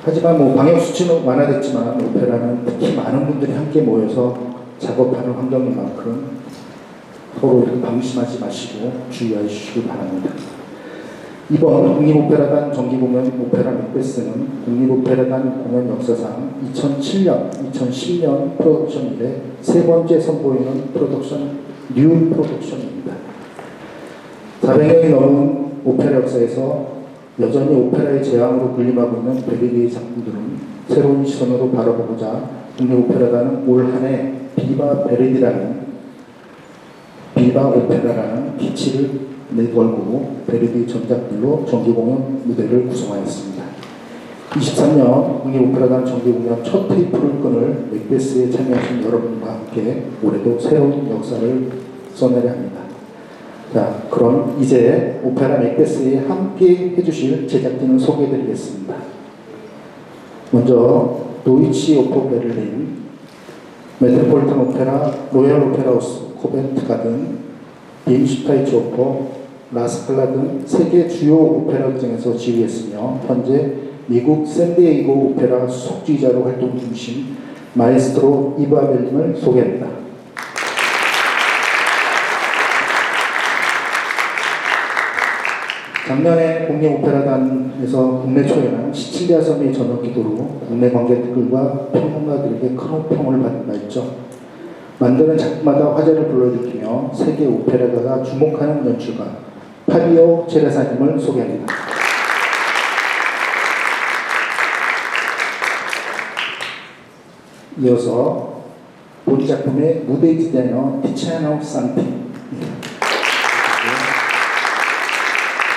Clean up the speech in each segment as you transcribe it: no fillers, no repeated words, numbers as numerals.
하지만 뭐 방역 수치는 완화됐지만 오페라는 특히 많은 분들이 함께 모여서 작업하는 환경인 만큼 서로 이렇게 방심하지 마시고 주의해 주시기 바랍니다. 이번 국립오페라단 정기공연 오페라 맥베스는 국립오페라단 공연 역사상 2007년, 2010년 프로덕션 이래 세 번째 선보이는 프로덕션, 뉴 프로덕션입니다. 400년이 넘은 오페라 역사에서 여전히 오페라의 재앙으로 군림하고 있는 베르디의 작품들은 새로운 시선으로 바라보고자 국립오페라단은 올 한해 비바 오페라라는 기치를 내걸고 베르디 전작들로 정기공연 무대를 구성하였습니다. 23년 국립오페라단 정기공연 첫 테이프를 끊을 맥베스에 참여하신 여러분과 함께 올해도 새로운 역사를 써내려 합니다. 자, 그럼 이제 오페라 맥베스에 함께 해주실 제작진을 소개해드리겠습니다. 먼저 도이치 오퍼 베를린, 메트로폴리탄 오페라, 로얄 오페라 하우스, 코벤트 가든, 비엠슈타이치 오퍼, 라스칼라 등 세계 주요 오페라 극장에서 지휘했으며 현재 미국 샌디에이고 오페라 수석주의자로 활동 중이신 마에스트로 이바벨님을 소개합니다. 작년에 국립오페라단에서 국내 초연한 시칠리아 섬의 저녁 기도로 국내 관객들과 평론가들에게 큰 호평을 받은 바 있죠. 만드는 작품마다 화제를 불러일으키며 세계 오페라가가 주목하는 연출가 파비오 제레사님을 소개합니다. 이어서 본 작품의 무대 디자이너 티치아노 산티,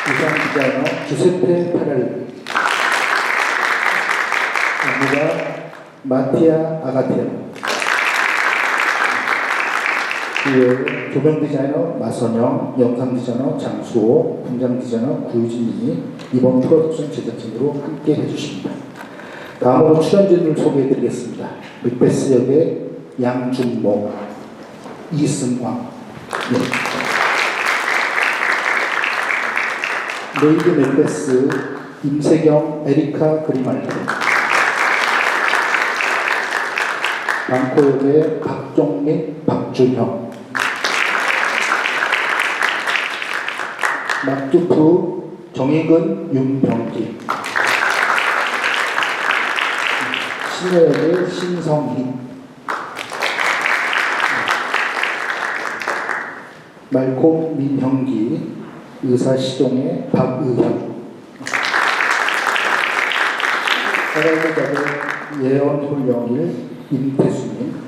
의상 디자이너 주세페 파라리, 안무가 마티아 아가테로, 그 조명 디자이너 마선영, 영상 디자이너 장수호, 분장 디자이너 구유진님이 이번 프로덕션 제작진으로 함께 해주십니다. 다음으로 출연진을 소개해드리겠습니다. 맥베스 역의 양준모, 이승광, 레이드 맥베스 임세경, 에리카 그리말디, 방코 역의 박종민, 박준형, 막두프 정익은, 윤병기, 신여역의 신성희, 말콤 민형기, 의사시종의 박의현, 사랑의 예언홀령일 임태수님,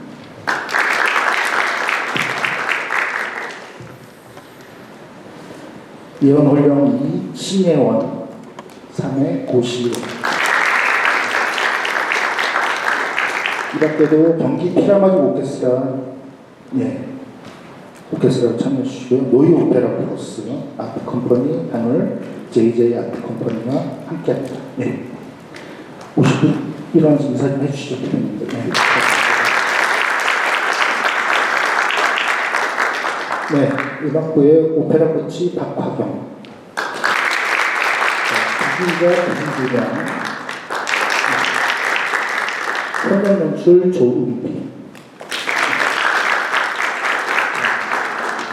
예언홀령 2 신예원, 3회 고시로. 이 밖에도 경기 피라마직 오케스트라, 오케스트라로 참여해 주시고요. 노이 오페라 플러스, 아트 컴퍼니, 한울, JJ 아트 컴퍼니와 함께 합니다. 오시고 이런 인사 좀 해주시죠. 음악부의 오페라 코치 박화경, 기자 김주경, 현장 연출 조은비,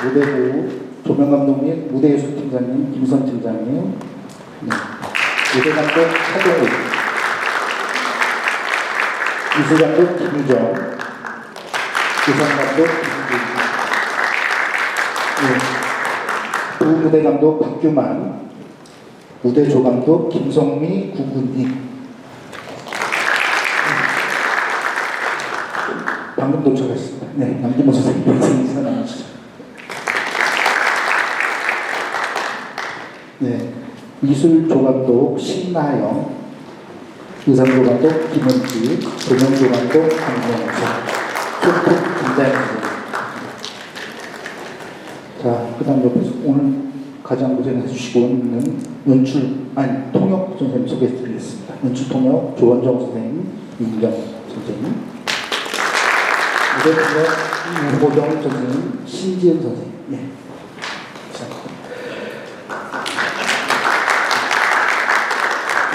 무대부 조명감독 및 무대예술팀장님 김선 팀장님, 무대감독 차동욱, 미술감독 김유정, 의상감독 김주희, 부무대감독 박규만, 무대조감독 김성미, 구군희. 방금 도착했습니다. 남기모 선생님 인사 나누시죠. 미술조감독 신나영, 의상조감독 김은지, 조명조감독 강명수, 소통 김다영. 자, 그 다음 옆에서 오늘 가장 고생해 주시고 있는 통역 선생님 소개해 드리겠습니다. 연출 통역 조원정 선생님, 이인경 선생님, 무대 통역 이호정 선생님, 신지은 선생님.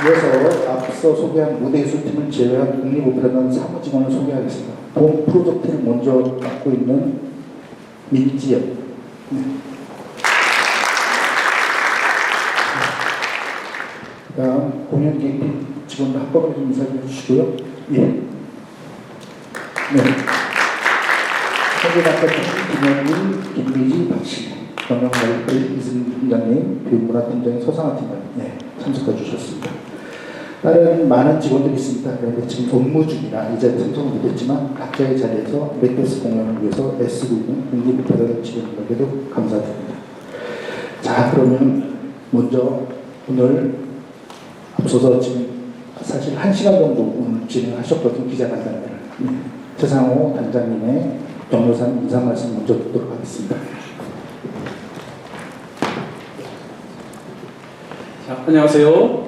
이어서 앞서 소개한 무대 예술팀을 제외한 국립오페라단 사무직원을 소개하겠습니다. 본 프로젝트를 먼저 맡고 있는 민지연. 네. 다음 공연 계획팀 직원들 한꺼번에 좀 인사해 주시고요. 예. 네. 현대작가팀 김영민, 김미지, 박신혜, 경영관리팀 이승 팀장님, 교육문화팀장님 서상아 팀장님 참석해 주셨습니다. 다른 많은 직원들이 있습니다. 그런데 지금 업무 중이라 이 자리에 참석을 못했지만 각자의 자리에서 맥베스 공연을 위해서 애쓰고 있는 국립오페라단 직원들에게도 감사드립니다. 자, 그러면 먼저 오늘 앞서서 지금 사실 1시간 정도 오늘 진행하셨거든요. 기자간담회를. 최상호 단장님의 경로상 인사 말씀 먼저 듣도록 하겠습니다. 자, 안녕하세요.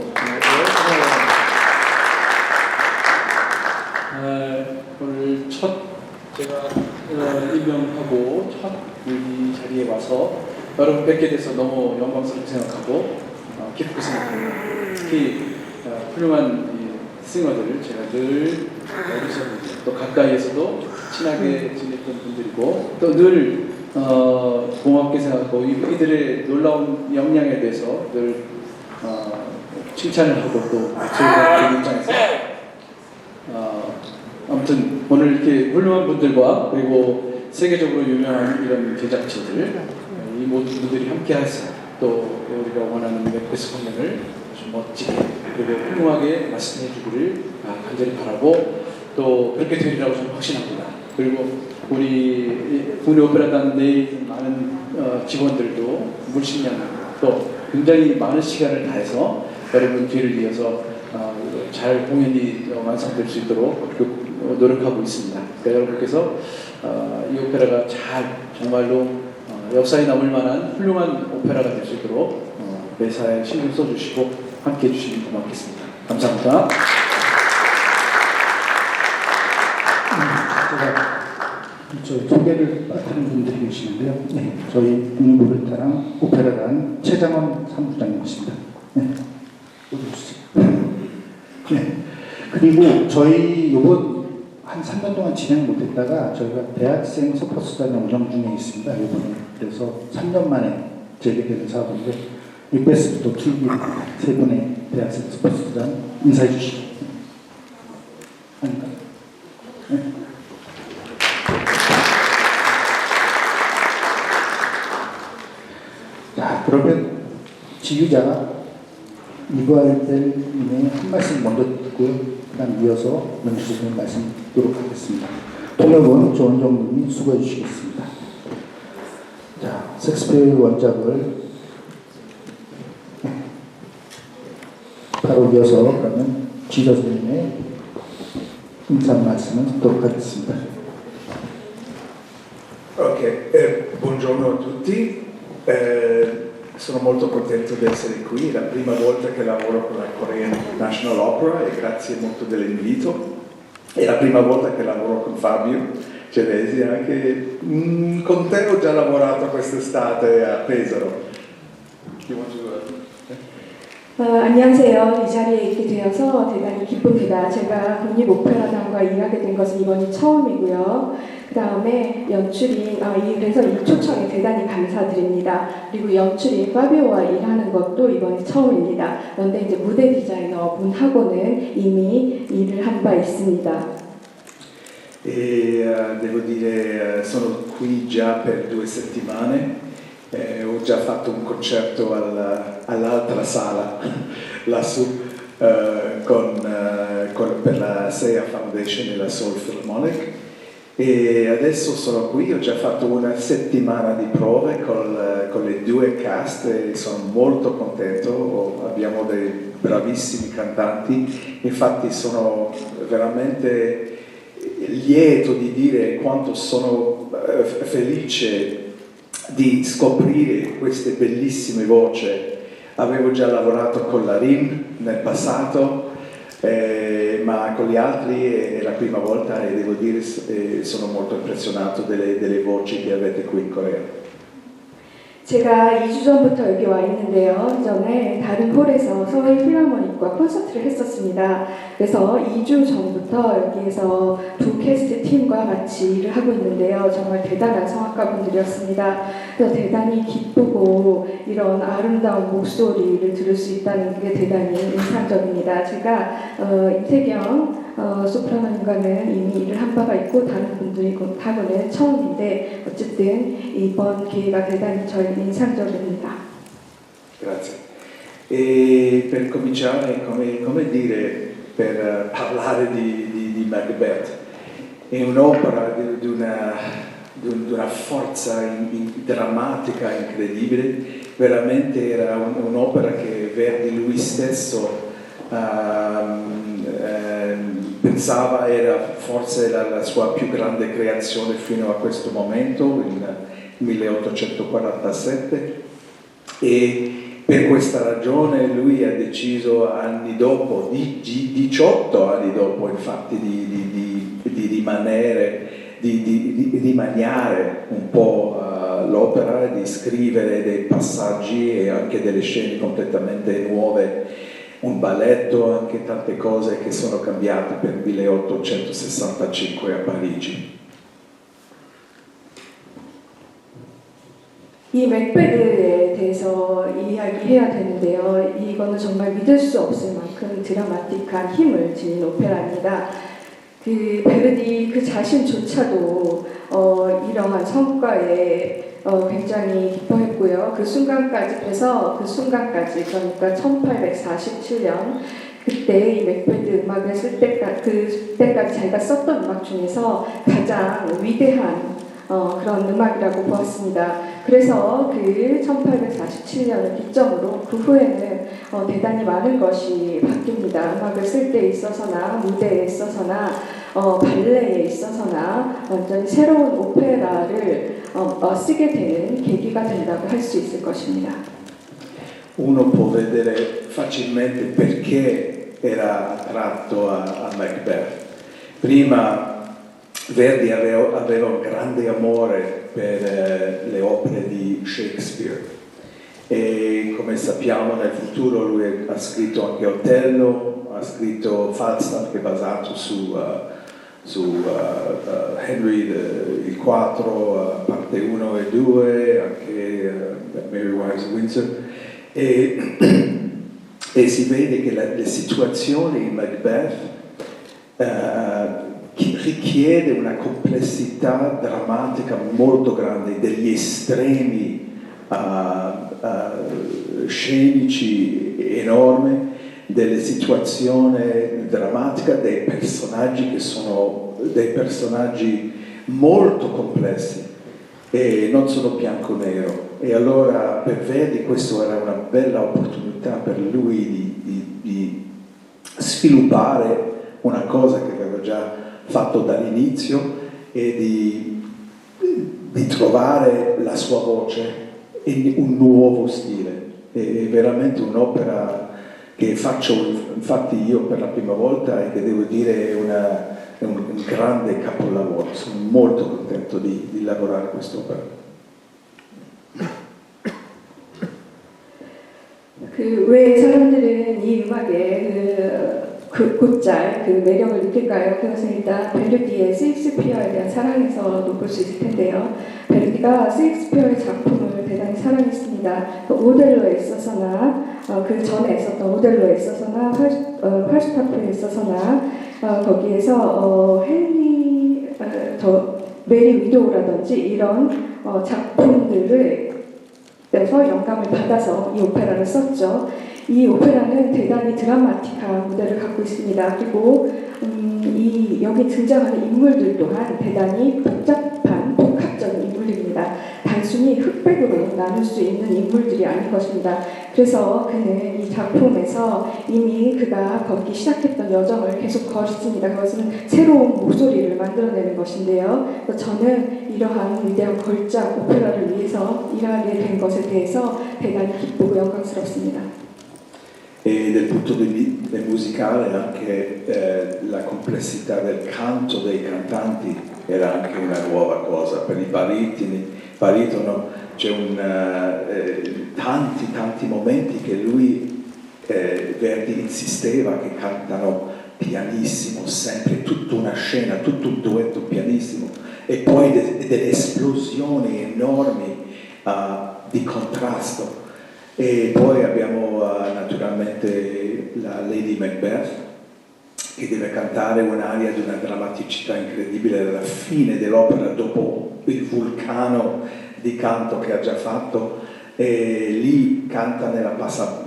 오늘 제가 임명하고 첫 이 자리에 와서 여러분 뵙게 돼서 너무 영광스럽게 생각하고 기쁘게 생각합니다. 특히 훌륭한 싱어들을 제가 늘 어디서 또 가까이에서도 친하게 지냈던 분들이고 또 늘 고맙게 생각하고 이들의 놀라운 역량에 대해서 늘 칭찬을 하고 또 즐거운 입장에서 아무튼 오늘 이렇게 훌륭한 분들과 그리고 세계적으로 유명한 이런 제작진들 이 모든 분들이 함께해서 또 우리가 원하는 맥베스 공연을 아주 멋지게 그리고 훌륭하게 말씀해 주기를 간절히 바라고 또 그렇게 되리라고 저는 확신합니다. 그리고 우리 국립오페라단 내에 많은 직원들도 물심양 또 굉장히 많은 시간을 다해서 여러분 뒤를 이어서 잘 공연이 완성될 수 있도록 노력하고 있습니다. 그러니까 여러분께서 이 오페라가 잘 정말로 역사에 남을 만한 훌륭한 오페라가 될 수 있도록 매사에 신경 써주시고 함께해 주시면 고맙겠습니다. 감사합니다. 저희 소개를 맡은 분들이 계시는데요. 네, 저희 국립오페라단 오페라단 최장원 사무장님이십니다. 네, 오셔주세요. 네, 그리고 저희 이번 한 3년 동안 진행 못했다가 저희가 대학생 서포스단을 운영 중에 있습니다. 이번에 그래서 3년 만에 재개되는 사업인데 맥베스부터 출기입니다. 세 분의 대학생 서포스단 인사해 주시죠. 아닌가? 네. 자, 그러면 지휘자 이과일님의 한 말씀 먼저 듣고요. 그 다음 이어서 명시적인 말씀 듣도록 하겠습니다. 통역은 조원정님이 수고해 주시겠습니다. 자, 셰익스피어의 원작을 바로 이어서 그러면 지휘자 선생님의 인사 말씀을 듣도록 하겠습니다. Ok, buongiorno a tutti. Sono molto contento di essere qui, è la prima volta che lavoro con la Korean National Opera e grazie molto dell'invito. È la prima volta che lavoro con Fabio Celesi, anche con te ho già lavorato quest'estate a Pesaro. 안녕하세요. 이 자리에 있게 되어서 대단히 기쁩니다. 제가 국립오페라단과 일하게 된 것은 이번이 처음이고요. 그 다음에 연출인, 그래서 이 초청에 대단히 감사드립니다. 그리고 연출인 파비오와 일하는 것도 이번이 처음입니다. 그런데 이제 무대 디자이너 분하고는 이미 일을 한 바 있습니다. E devo dire, sono qui già per 2 settimane. Ho già fatto un concerto all'altra sala lassù per la SEA Foundation e la Soul Philharmonic e adesso sono qui, ho già fatto una settimana di prove con le 2 cast e sono molto contento, abbiamo dei bravissimi cantanti, infatti sono veramente lieto di dire quanto sono felice di scoprire queste bellissime voci. Avevo già lavorato con la RIM nel passato, ma con gli altri è la prima volta e devo dire sono molto impressionato delle voci che avete qui in Corea. 제가 2주 전부터 여기 와 있는데요. 전에 다른 홀에서 서울 필하모닉과 콘서트를 했었습니다. 그래서 2주 전부터 여기에서 두 캐스트 팀과 같이 일을 하고 있는데요. 정말 대단한 성악가분들이었습니다. 그래서 대단히 기쁘고 이런 아름다운 목소리를 들을 수 있다는 게 대단히 인상적입니다. 제가 이태경 소프라노님과는 이미 일을 한 바가 있고 다른 분들하고는 처음인데 어쨌든 이번 기회가 대단히 저에게 인상적입니다. Grazie. E per cominciare, come dire, per parlare di Macbeth, è un'opera di una forza drammatica incredibile, veramente era un'opera che Verdi lui stesso pensava era forse la sua più grande creazione fino a questo momento, nel 1847, e per questa ragione lui ha deciso anni dopo, 18 anni dopo infatti, di rimaniare un po' l'opera, di scrivere dei passaggi e anche delle scene completamente nuove, un balletto, anche tante cose che sono cambiate per 1865 a Parigi. 이 맥베드에 대해서 이야기해야 되는데요. 이거는 정말 믿을 수 없을 만큼 드라마틱한 힘을 지닌 오페라입니다. 그 베르디 그 자신조차도 이러한 성과에 굉장히 기뻐했고요. 그 순간까지 그러니까 1847년 그때 이 맥베드 음악을 쓸 그때까지 자기가 썼던 음악 중에서 가장 위대한 그런 음악이라고 보았습니다. 그래서 그 1847년을 기점으로 그 후에는 대단히 많은 것이 바뀝니다. 음악을 쓸 때 있어서나 무대에 있어서나 발레에 있어서나 완전히 새로운 오페라를 쓰게 되는 계기가 된다고 할 수 있을 것입니다. Uno può vedere facilmente perché era attratto a Macbeth. Prima Verdi aveva un grande amore per le opere di Shakespeare e come sappiamo nel futuro lui ha scritto anche Otello, ha scritto Falstaff che è basato su Henry il IV, parte 1 e 2, anche Mary Wives of Windsor e si vede che le situazioni in Macbeth richiede una complessità drammatica molto grande, degli estremi scenici enormi, delle situazioni drammatiche, dei personaggi che sono dei personaggi molto complessi e non sono bianco-nero. E allora per Verdi questa era una bella opportunità per lui di sviluppare una cosa che aveva già fatto dall'inizio e di trovare la sua voce in un nuovo stile. È veramente un'opera che faccio infatti io per la prima volta e che devo dire è un grande capolavoro. Sono molto contento di lavorare quest'opera. 왜 사람들은 이 음악에 곧잘 그 매력을 느낄까요? 그것은 일단 베르디의 셰익스피어에 대한 사랑에서 볼 수 있을 텐데요. 베르디가 셰익스피어의 작품을 대단히 사랑했습니다. 오델로에 있어서나 그 전에 있었던 오델로에 있어서나 팔스타프에 있어서나 거기에서 헨리 메리 위도우라든지 이런 작품들을 에서 영감을 받아서 이 오페라를 썼죠. 이 오페라는 대단히 드라마틱한 무대를 갖고 있습니다. 그리고 여기 등장하는 인물들 또한 대단히 복합적인 인물들입니다. 단순히 흑백으로 나눌 수 있는 인물들이 아닌 것입니다. 그래서 그는 이 작품에서 이미 그가 걷기 시작했던 여정을 계속 걸었습니다. 그것은 새로운 목소리를 만들어내는 것인데요. 저는 이러한 위대한 걸작 오페라를 위해서 일하게 된 것에 대해서 대단히 기쁘고 영광스럽습니다. E dal punto di vista musicale anche la complessità del canto dei cantanti era anche una nuova cosa. Per il baritono c'è tanti momenti che lui, Verdi, insisteva che cantano pianissimo, sempre tutta una scena, tutto un duetto pianissimo, e poi delle esplosioni enormi di contrasto. E poi abbiamo naturalmente la Lady Macbeth, che deve cantare un'aria di una drammaticità incredibile alla fine dell'opera, dopo il vulcano di canto che ha già fatto, e lì canta nella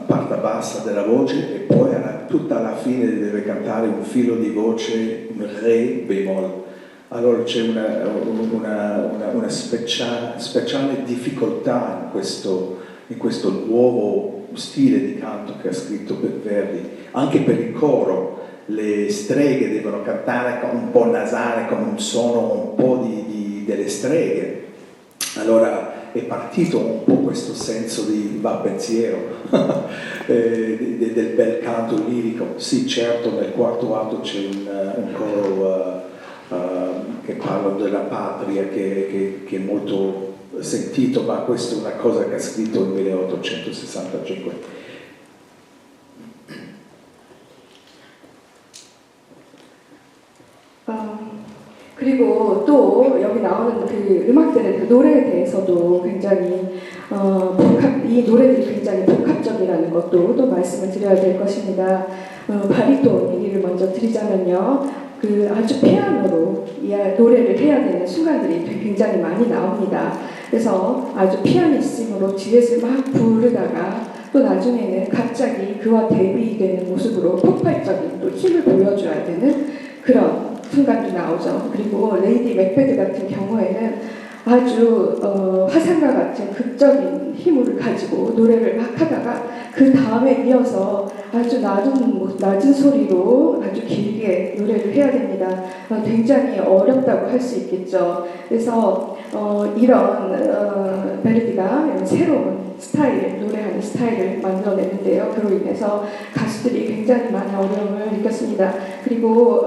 parte bassa della voce, e poi tutta alla fine deve cantare un filo di voce, un re bemoll. Allora c'è una speciale difficoltà in questo nuovo stile di canto che ha scritto per Verdi, anche per il coro. Le streghe devono cantare con un po' nasale, con un suono un po' delle streghe. Allora è partito un po' questo senso di va pensiero del bel canto lirico. Sì, certo, nel quarto atto c'è un coro che parla della patria, che è molto sentito, ma questa è una cosa che ha scritto nel 1865. 그리고 또 여기 나오는 그 음악들의 그 노래에 대해서도 굉장히 이 노래들이 굉장히 복합적이라는 것도 또 말씀을 드려야 될 것입니다. 바리톤 얘기를 먼저 드리자면요, 그 아주 피아노로 노래를 해야 되는 순간들이 굉장히 많이 나옵니다. 그래서 아주 피아니스임으로 뒤에서 막 부르다가 또 나중에는 갑자기 그와 대비되는 모습으로 폭발적인 또 힘을 보여줘야 되는 그런 순간도 나오죠. 그리고 레이디 맥베드 같은 경우에는 아주 화산과 같은 극적인 힘을 가지고 노래를 막 하다가 그 다음에 이어서 아주 낮은 소리로 아주 길게 노래를 해야 됩니다. 굉장히 어렵다고 할 수 있겠죠. 그래서 이런 베르디가 새로운 스타일, 노래하는 스타일을 만들어냈는데요. 그로 인해서 가수들이 굉장히 많은 어려움을 느꼈습니다. 그리고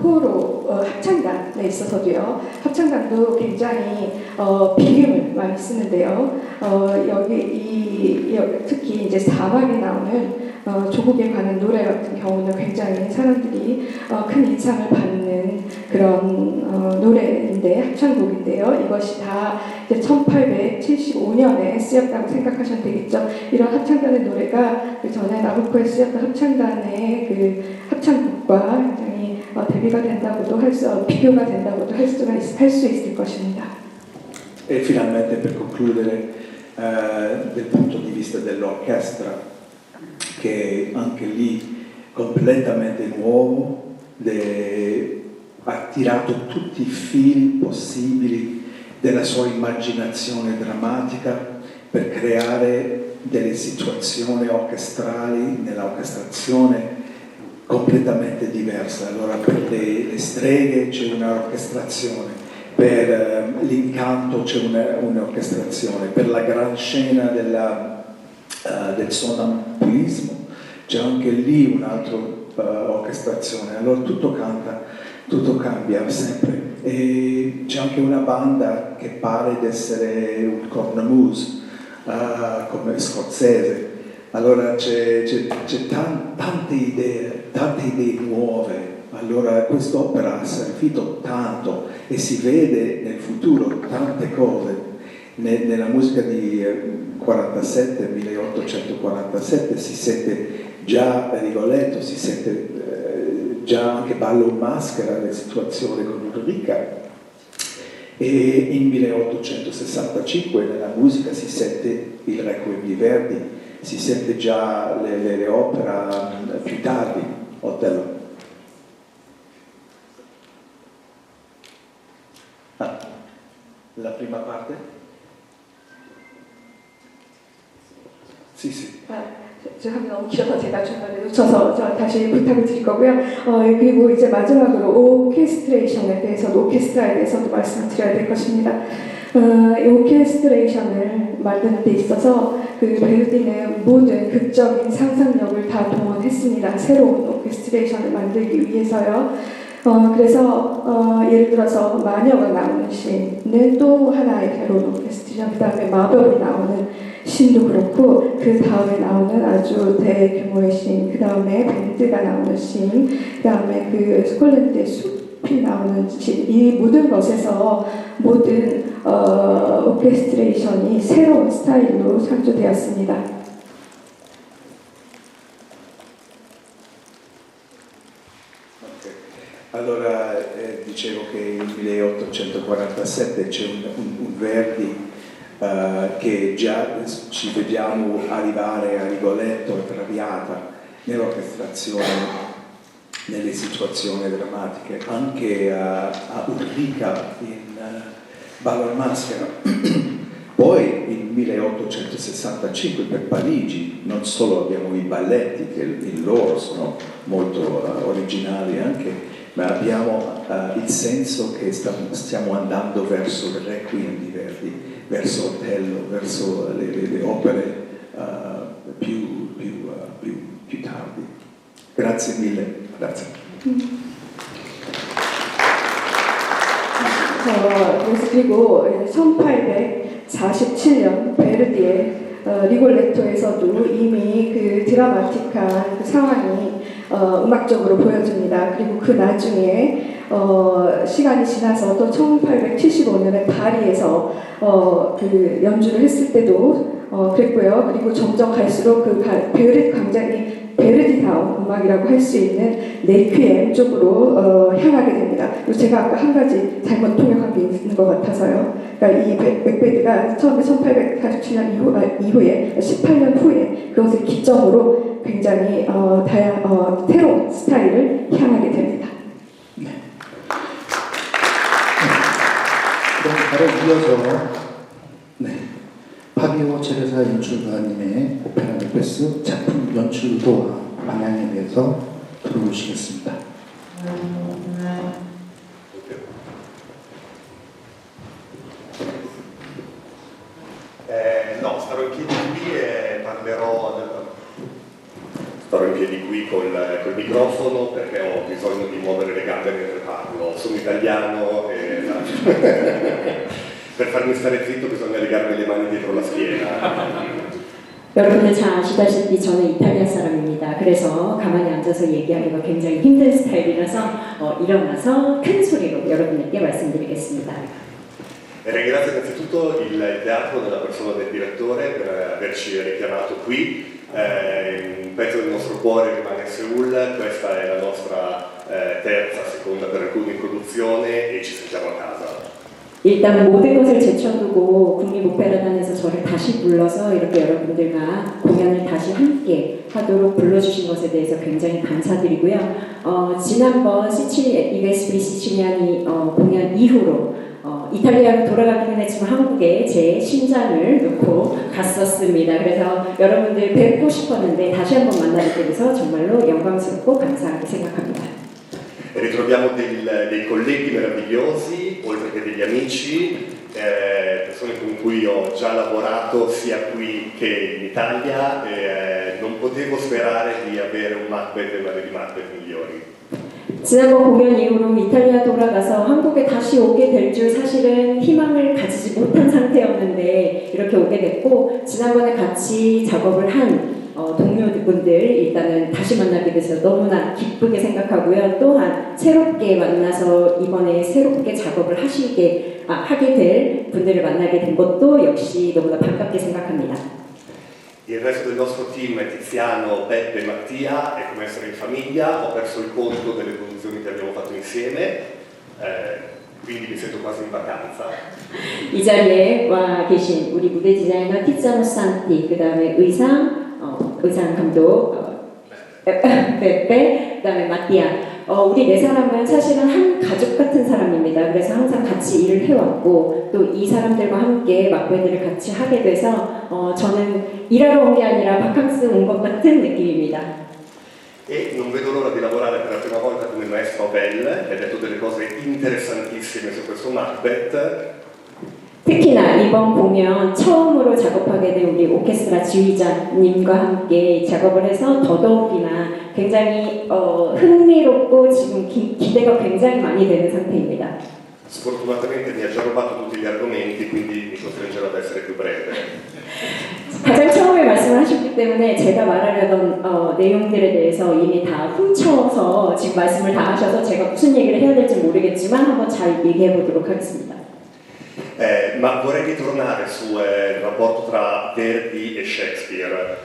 코로 합창단에 있어서도요. 합창단도 굉장히 비음을 많이 쓰는데요. 특히 이제 사막에 나오는 조국에 관한 노래 같은 경우는 굉장히 사람들이 큰 인상을 받는 그런 노래인데, 합창곡인데요. 이것이 다 이제 1875년에 쓰였다고 생각하시면 되겠죠. 이런 합창단의 노래가 그 전에 나부코에 쓰였던 합창단의 그 합창곡과 굉장히 대비가 된다고도 비교가 된다고도 할 수 있을 것입니다. E finalmente, per concludere, dal punto di vista dell'orchestra, che anche lì completamente nuovo, ha tirato tutti i fili possibili della sua immaginazione drammatica per creare delle situazioni orchestrali nell'orchestrazione completamente diverse. Allora per le streghe c'è un'orchestrazione, per l'incanto c'è un'orchestrazione, per la gran scena del sonnambulismo c'è anche lì un'altra orchestrazione. Allora tutto cambia sempre, e c'è anche una banda che pare di essere un cornemuse come scozzese. Allora c'è tante idee nuove. Allora quest'opera ha servito tanto e si vede nel futuro tante cose. Nella musica di 1847 si sente già Rigoletto, si sente già anche Ballo in maschera, le situazioni con Ulrica, e in 1865 nella musica si sente il Requiem di Verdi, si sente già le opere più tardi, Otello. La prima parte? Sì. 죄송합니다. 너무 길어서 제가 중간에 놓쳐서 다시 부탁을 드릴 거고요. 그리고 이제 마지막으로 오케스트레이션에 대해서도, 오케스트라에 대해서도 말씀을 드려야 될 것입니다. 이 오케스트레이션을 만드는 데 있어서 그 베르디는 모든 극적인 상상력을 다 동원했습니다. 새로운 오케스트레이션을 만들기 위해서요. 그래서 예를 들어서 마녀가 나오는 씬은 또 하나의 대론 오케스트라, 그 다음에 마법이 나오는 씬도 그렇고, 그 다음에 나오는 아주 대규모의 씬, 그 다음에 밴드가 나오는 씬, 그 다음에 그 스콜랜드의 숲이 나오는 씬, 이 모든 것에서 모든 오케스트레이션이 새로운 스타일로 창조되었습니다. Allora, dicevo che nel 1847 c'è un Verdi che già ci vediamo arrivare a Rigoletto, a Traviata, nell'orchestrazione, nelle situazioni drammatiche, anche a Ulrica in Ballo in Maschera. Poi nel 1865 per Parigi non solo abbiamo i balletti, che in loro sono molto originali anche, ma abbiamo il senso che stiamo andando verso il Requiem di Verdi, verso Otello, verso le opere più tardi. Grazie mille. Grazie. 그리고 1847년 베르디의 리골레토에서도 이미 그 드라마틱한 그 상황이 음악적으로 보여집니다. 그리고 그 나중에 시간이 지나서 또 1875년에 파리에서 그 연주를 했을 때도 그랬고요. 그리고 점점 갈수록 그 베르디 광장이 베르디다운 음악이라고 할 수 있는 레퀴엠 쪽으로 향하게 됩니다. 그리고 제가 아까 한 가지 잘못 통역한 게 있는 것 같아서요. 그러니까 이 맥베드가 처음에 1847년 이후에 18년 후에 그것을 기점으로 굉장히 새로운 스타일을 향하게 됩니다. 네. 그럼 바로 이어서 파비오 체레사 연출가님의 오페라 맥베스 작품 연출 의도와 방향에 대해서 들어보시겠습니다. No, starò in piedi qui e starò in piedi qui col microfono perché ho bisogno di muovere le gambe mentre parlo. Sono italiano e per farmi stare zitto bisogna legarmi le mani dietro la schiena. 여러분들 잘 아시다시피 저는 이탈리아 사람입니다. 그래서 가만히 앉아서 얘기하기가 굉장히 힘든 스타일이라서 일어나서 큰 소리로 여러분들께 말씀드리겠습니다. Ringrazio innanzitutto il teatro nella persona del direttore per averci richiamato qui. Un pezzo del nostro cuore rimane a Seul, questa è la nostra terza, seconda per alcuni in produzione e ci sentiamo a casa. 일단 모든 것을 제쳐두고 국립오페라단에서 저를 다시 불러서 이렇게 여러분들과 공연을 다시 함께 하도록 불러주신 것에 대해서 굉장히 감사드리고요. 지난번 이베스프리 시칠리아니 공연 이후로 이탈리아로 돌아가기는 했지만 한국에 제 심장을 놓고 갔었습니다. 그래서 여러분들 뵙고 싶었는데 다시 한번 만나게 돼서 정말로 영광스럽고 감사하게 생각합니다. Ritroviamo dei colleghi meravigliosi, oltre che degli amici, persone con cui ho già lavorato sia qui che in Italia e non potevo sperare di avere un Macbeth e una Lady Macbeth migliori. 지난번 공연 이후로 이탈리아 돌아가서 한국에 다시 오게 될 줄 사실은 희망을 가지지 못한 상태였는데 이렇게 오게 됐고 지난번에 같이 작업을 한 동료분들 일단은 다시 만나게 돼서 너무나 기쁘게 생각하고요. 또한 새롭게 만나서 이번에 새롭게 작업을 하게 될 분들을 만나게 된 것도 역시 너무나 반갑게 생각합니다. Il resto del nostro team è Tiziano, Beppe e Mattia, è come essere in famiglia, ho perso il conto delle produzioni che abbiamo fatto insieme, quindi mi sento quasi in vacanza. 이 자리에 와 계신 우리 무대 디자이너 티ziano 산티, 그 다음에 의상 감독 베페, 그 다음에 마띠아. 우리 네 사람은 사실은 한 가족 같은 사람입니다. 그래서 항상 같이 일을 해왔고 또 이 사람들과 함께 막베드를 같이 하게 돼서 저는 일하러 온 게 아니라 바캉스 온 것 같은 느낌입니다. E non vedo l'ora di lavorare per la prima volta con il maestro Abel, che ha detto delle cose interessantissime su questo Macbeth. 특히나 이번 공연 처음으로 작업하게 된 우리 오케스트라 지휘자님과 함께 작업을 해서 더더욱이나 굉장히 흥미롭고 지금 기대가 굉장히 많이 되는 상태입니다. Sfortunatamente mi ha già rubato tutti gli argomenti, quindi mi costringerò ad essere più breve. 가장 처음에 말씀을 하셨기 때문에 제가 말하려던 내용들에 대해서 이미 다 훔쳐서 지금 말씀을 다 하셔서 제가 무슨 얘기를 해야 될지 모르겠지만 한번 잘 얘기해 보도록 하겠습니다. Ma vorrei ritornare sul rapporto tra Verdi e Shakespeare.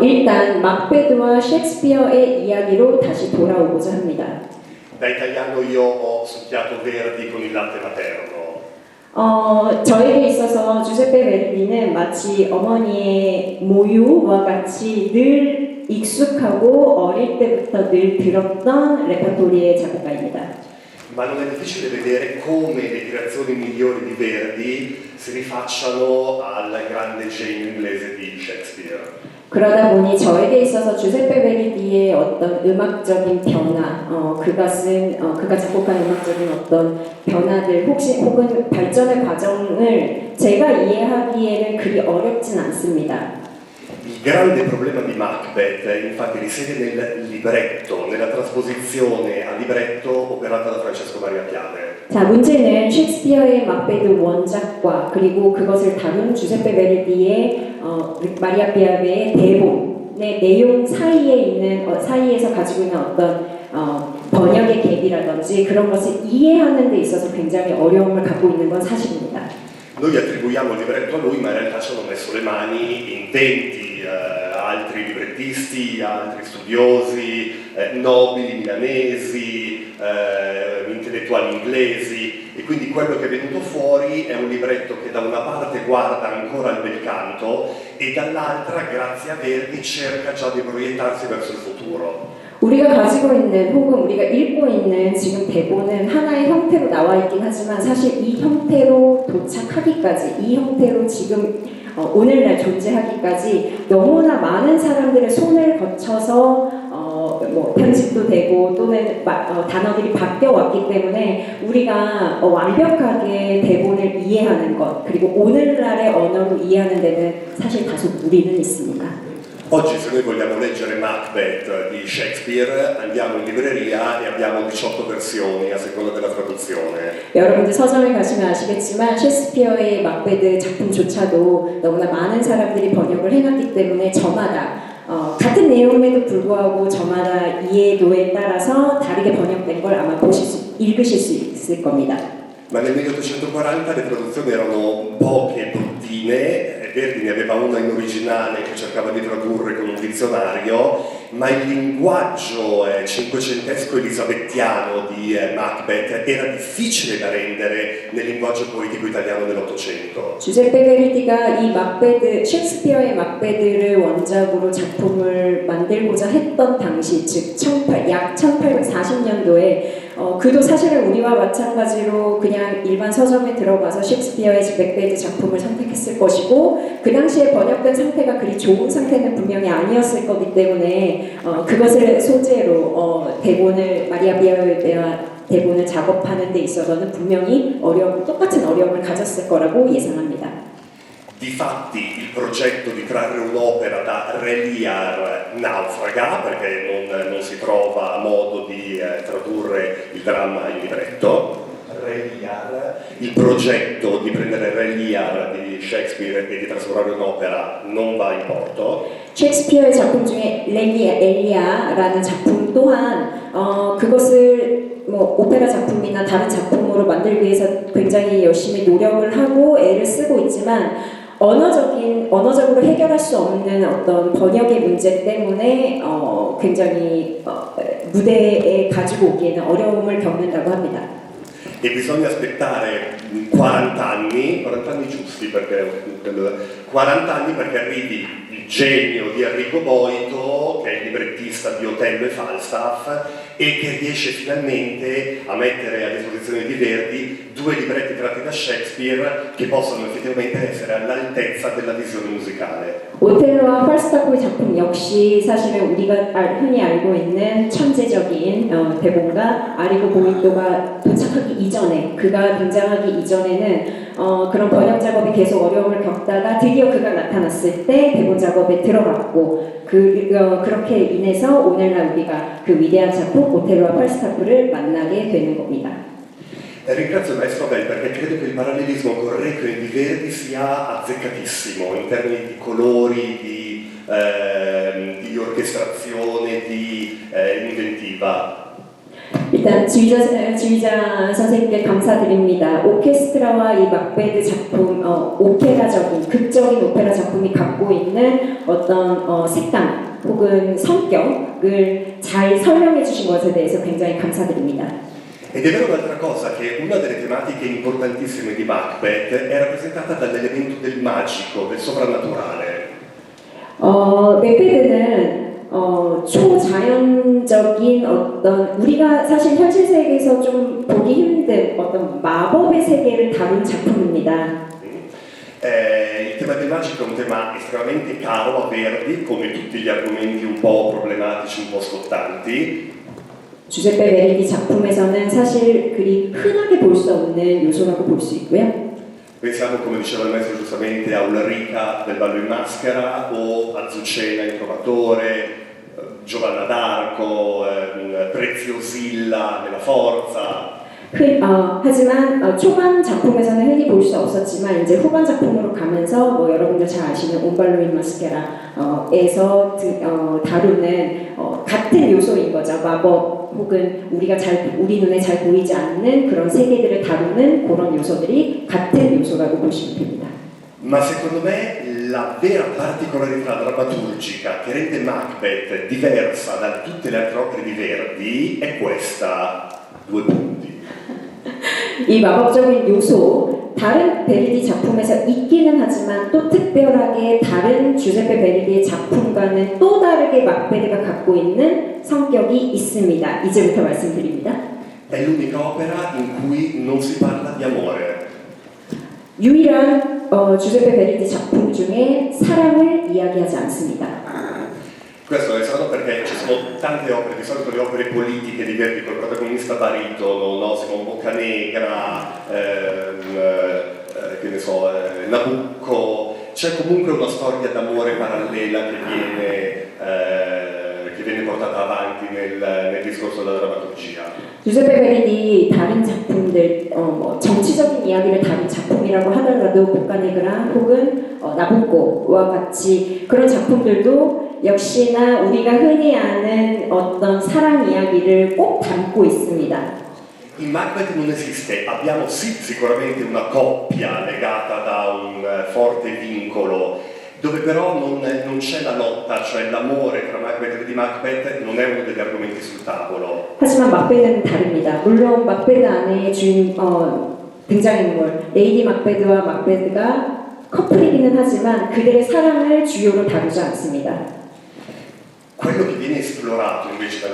일단 막베드와 셰익스피어의 이야기로 다시 돌아오고자 합니다. Da italiano io ho succhiato Verdi con il latte materno. 저에게 있어서 주세페 베르디는 마치 어머니의 모유와 같이 늘 익숙하고 어릴 때부터 늘 들었던 레퍼토리의 작곡가입니다. Ma non è difficile vedere come le creazioni migliori di Verdi si rifacciano al grande genio inglese di Shakespeare. 그러다 보니 저에게 있어서 주세페 베르디의 어떤 음악적인 변화, 그가 작곡한 음악적인 어떤 변화들 혹은 발전의 과정을 제가 이해하기에는 그리 어렵진 않습니다. Il grande problema di Macbeth infatti risiede nel libretto, nella trasposizione al libretto operata da Francesco Maria Piave. 자, 문제는 셰익스피어의 막베드 원작과 그리고 그것을 다룬 주세페 베르디의 마리아 피아베의 대본의 내용 사이에 있는 사이에서 가지고 있는 어떤 번역의 갭이라든지 그런 것을 이해하는 데 있어서 굉장히 어려움을 갖고 있는 건 사실입니다. Noi attribuiamo il libretto a lui, ma in realtà ci hanno messo le mani intenti, altri librettisti, altri studiosi, nobili milanesi, intellettuali inglesi, e quindi quello che è venuto fuori è un libretto che da una parte guarda ancora al bel canto e dall'altra, grazie a Verdi, cerca già di proiettarsi verso il futuro. 우리가 가지고 있는 혹은 우리가 읽고 있는 지금 대본은 하나의 형태로 나와 있긴 하지만 사실 이 형태로 도착하기까지 이 형태로 지금 오늘날 존재하기까지 너무나 많은 사람들의 손을 거쳐서 뭐 편집도 되고 또는 단어들이 바뀌어 왔기 때문에 우리가 완벽하게 대본을 이해하는 것 그리고 오늘날의 언어로 이해하는 데는 사실 다소 무리는 있습니다. Oggi se noi vogliamo leggere Macbeth di Shakespeare andiamo in libreria e abbiamo 18 versioni a seconda della traduzione. 여러분들 서점에 가시면 아시겠지만 셰익스피어의 막베드 작품조차도 너무나 많은 사람들이 번역을 해놨기 때문에 저마다 같은 내용에도 불구하고 저마다 이해도에 따라서 다르게 번역된 걸 아마 읽으실 수 있을 겁니다. Ma nel 1840 le traduzioni erano poche, bruttine, Verdi ne aveva una in originale che cercava di tradurre con un dizionario, ma il linguaggio cinquecentesco elisabettiano di Macbeth era difficile da rendere nel linguaggio poetico italiano dell'Ottocento. 주세페 베르디가 이 막베드, 셰익스피어의 막베드를 원작으로 작품을 만들고자 했던 당시, 즉 약 1840년도에 그도 사실은 우리와 마찬가지로 그냥 일반 서점에 들어가서 셰익스피어의 맥베드 작품을 선택했을 것이고 그 당시에 번역된 상태가 그리 좋은 상태는 분명히 아니었을 거기 때문에 그것을 소재로 대본을 마리아 피아베와 대본을 작업하는 데 있어서는 분명히 똑같은 어려움을 가졌을 거라고 예상합니다. Difatti il progetto di trarre un'opera da Re Lear naufraga perché non si trova modo di tradurre il dramma in libretto. Re Lear, il progetto di prendere Re Lear di Shakespeare e di trasformarlo in opera non va in porto. 셰익스피어의 작품 중에 엘리아라는 작품 또한 그것을 뭐 오페라 작품이나 다른 작품으로 만들기 위해서 굉장히 열심히 노력을 하고 애를 쓰고 있지만 언어적으로 해결할 수 없는 어떤 번역의 문제 때문에 굉장히 무대에 가지고 오기에는 어려움을 겪는다고 합니다. E bisogna aspettare 40 anni giusti perché 40 anni perché arrivi il genio di Enrico Boito, che è il librettista di Otello e Falstaff, e che riesce finalmente a mettere a disposizione di Verdi due libretti tratti da Shakespeare che possono effettivamente essere all'altezza della visione musicale. 오텔로와 falstaff의 작품 역시 사실은 우리가 흔히 알고 있는 천재적인 대본가 아리고 보이토가 도착하기 이전에 그가 등장하기 이전에는 그런 번역 작업이 계속 어려움을 겪다가 드디어 그가 나타났을 때 대본 작업에 들어갔고 그렇게 인해서 오늘날 우리가 그 위대한 작품 오텔로와 falstaff를 만나게 되는 겁니다. Ringrazio il maestro Bell perché credo che il parallelismo con Requiem di Verdi sia azzeccatissimo in termini di colori, di orchestrazione, di inventiva. 일단 지휘자 선생님께 감사드립니다. 오케스트라와 이 막베드 작품, 오페라적인, 극적인 오페라 작품이 갖고 있는 어떤 색감 혹은 성격을 잘 설명해 주신 것에 대해서 굉장히 감사드립니다. Ed è vero un'altra cosa, che una delle tematiche importantissime di Macbeth è rappresentata dall'elemento del magico, del soprannaturale. 맥베드는 초자연적인 어떤 우리가 사실 현실 세계에서 좀 보기 힘든 어떤 마법의 세계를 다룬 작품입니다. Il tema del magico è un tema estremamente caro a Verdi, come tutti gli argomenti un po' problematici, un po' scottanti. 주제페 베르디 작품에서는 사실 그리 흔하게 볼 수 없는 요소라고 볼 수 있고요. Pensiamo, come diceva il maestro giustamente, a Ulrica del ballo in maschera o a Azucena il trovatore, Giovanna d'Arco, Preziosilla nella forza. 하지만 초반 작품에서는 흔히 볼 수 없었지만 이제 후반 작품으로 가면서 뭐 여러분들 잘 아시는 온발로 인 마스케라에서 다루는 같은 요소인 거죠. 마법 혹은 우리 눈에 잘 보이지 않는 그런 세계들을 다루는 그런 요소들이 같은 요소라고 보시면 됩니다. Ma secondo me la vera particolarità drammaturgica che rende Macbeth diversa da tutte le altre opere di Verdi è questa, 2 punti. 이 마법적인 요소, 다른 베르디 작품에서 있기는 하지만 또 특별하게 다른 주제페 베르디의 작품과는 또 다르게 막베드가 갖고 있는 성격이 있습니다. 이제부터 말씀드립니다. È l'unica opera in cui non si parla di amore. 유일한 주제페 베르디 작품 중에 사랑을 이야기하지 않습니다. Questo è strano perché ci sono tante opere, di solito le opere politiche di Verdi col protagonista baritono, no? Simon Boccanegra, che ne so, Nabucco, c'è comunque una storia d'amore parallela che viene portata avanti nel discorso della drammaturgia. 주제페 베르디 다른 작품들, 정치적인 이야기를 다룬 작품이라고 하더라도 보카네그라 혹은 나부코와 같이 그런 작품들도 역시나 우리가 흔히 아는 어떤 사랑 이야기를 꼭 담고 있습니다. In Macbeth non esiste, abbiamo sì sicuramente una coppia legata da un forte vincolo, dove però non c'è la lotta, cioè l'amore tra Macbeth e di Macbeth non è uno degli argomenti sul tavolo. 하지만 막베드는 다릅니다. 물론 막베드 안에 등장인물 레이디 막베드와 막베드가 커플이기는 하지만 그들의 사랑을 주요로 다루지 않습니다. Quello che viene esplorato invece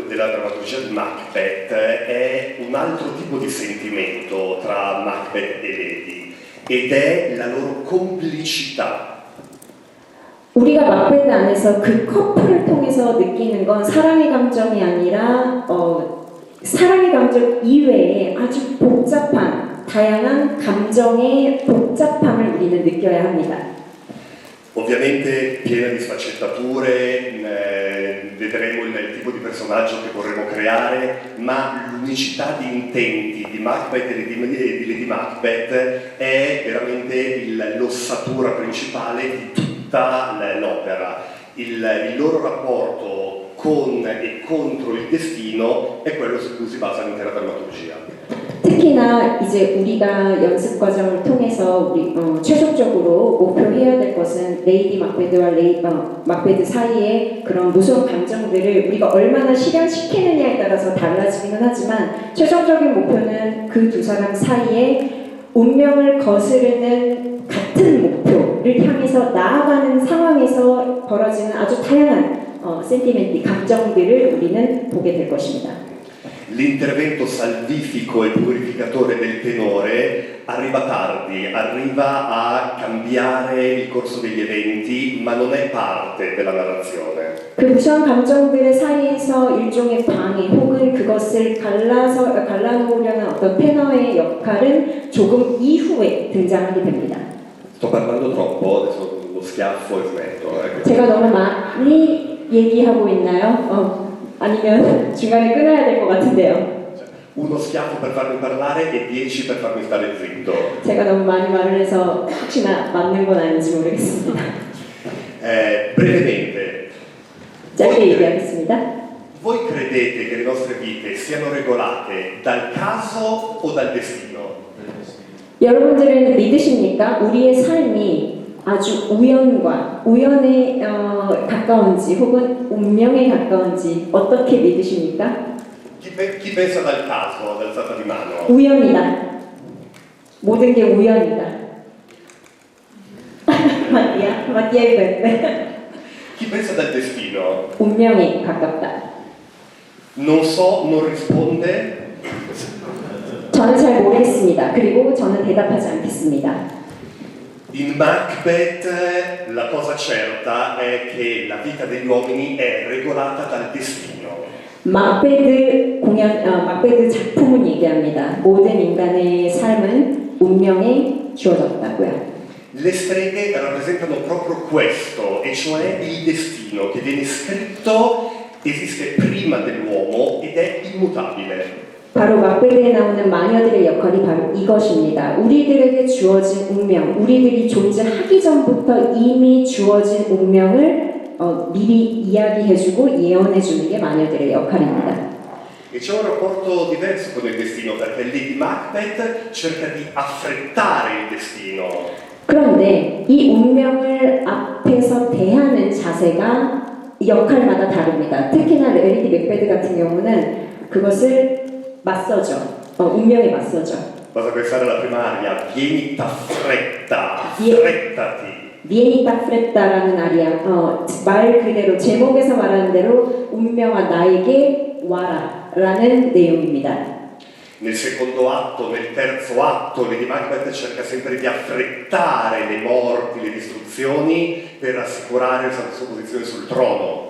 della drammaturgia di Macbeth è un altro tipo di sentimento tra Macbeth e Lady ed è la loro complicità. 우리가 막베드 안에서 그 커플을 통해서 느끼는 건 사랑의 감정이 아니라 사랑의 감정 이외에 아주 복잡한 다양한 감정의 복잡함을 우리는 느껴야 합니다. Ovviamente piena di sfaccettature, vedremo il tipo di personaggio che vorremmo creare, ma l'unicità di intenti di Macbeth e di Lady Macbeth è veramente l'ossatura principale di tutta l'opera. Il loro rapporto con e contro il destino è quello su cui si basa l'intera drammaturgia. 특히나 이제 우리가 연습 과정을 통해서 최종적으로 목표해야 될 것은 레이디 막베드와 막베드 사이의 그런 무서운 감정들을 우리가 얼마나 실현시키느냐에 따라서 달라지기는 하지만 최종적인 목표는 그 두 사람 사이에 운명을 거스르는 같은 목표를 향해서 나아가는 상황에서 벌어지는 아주 다양한 센티멘트, 감정들을 우리는 보게 될 것입니다. L'intervento salvifico e purificatore del tenore arriva tardi, arriva a cambiare il corso degli eventi, ma non è parte della narrazione. 그 무시한 감정들의 사이에서 일종의 방해 혹은 그것을 갈라놓으려는 어떤 패너의 역할은 조금 이후에 등장하게 됩니다. Sto parlando troppo, adesso lo schiaffo e smetto. 제가 너무 많이 얘기하고 있나요? 아니면 중간에 끊어야 될 것 같은데요. Uno schiaffo per farmi parlare e 10 per farmi stare zitto. 제가 너무 많이 말을 해서 혹시나 맞는 건 아닌지 모르겠습니다. Brevemente, 짧게 얘기하겠습니다. voi credete che le nostre vite siano regolate dal caso o dal destino? 여러분들은 믿으십니까? 우리의 삶이 아주 우연에 가까운지 혹은 운명에 가까운지 어떻게 믿으십니까? Chi pensa dal caso, ad alzata di mano? 우연이다. 모든 게 우연이다. 맞디아이 베베. Chi pensa dal destino? 운명에 가깝다. Non so, non risponde. 저는 잘 모르겠습니다. 그리고 저는 대답하지 않겠습니다. In Macbeth la cosa certa è che la vita degli uomini è regolata dal destino. 막베드 작품은 얘기합니다. 모든 인간의 삶은 운명에 주어졌다고요. Le streghe rappresentano proprio questo, e cioè il destino che viene scritto, esiste prima dell'uomo ed è immutabile. 바로 막베드에 나오는 마녀들의 역할이 바로 이것입니다. 우리들에게 주어진 운명, 우리들이 존재하기 전부터 이미 주어진 운명을 미리 이야기해주고 예언해주는 게 마녀들의 역할입니다. E c'è un rapporto diverso con il destino, perché Lady Macbeth cerca di affrettare il destino. 그런데 이 운명을 앞에서 대하는 자세가 역할마다 다릅니다. 특히나 레이디 맥베드 같은 경우는 그것을 맞서죠. 운명에 맞서죠. Basta pensare alla prima aria, vienita fretta, affrettati. 니에니타 프레타라는 아리아, 말 그대로 제목에서 말하는 대로 운명아 나에게 와라라는 내용입니다. Nel secondo atto, nel terzo atto, Lady Macbeth cerca sempre di affrettare le morti, le distruzioni per assicurare la sua posizione sul trono.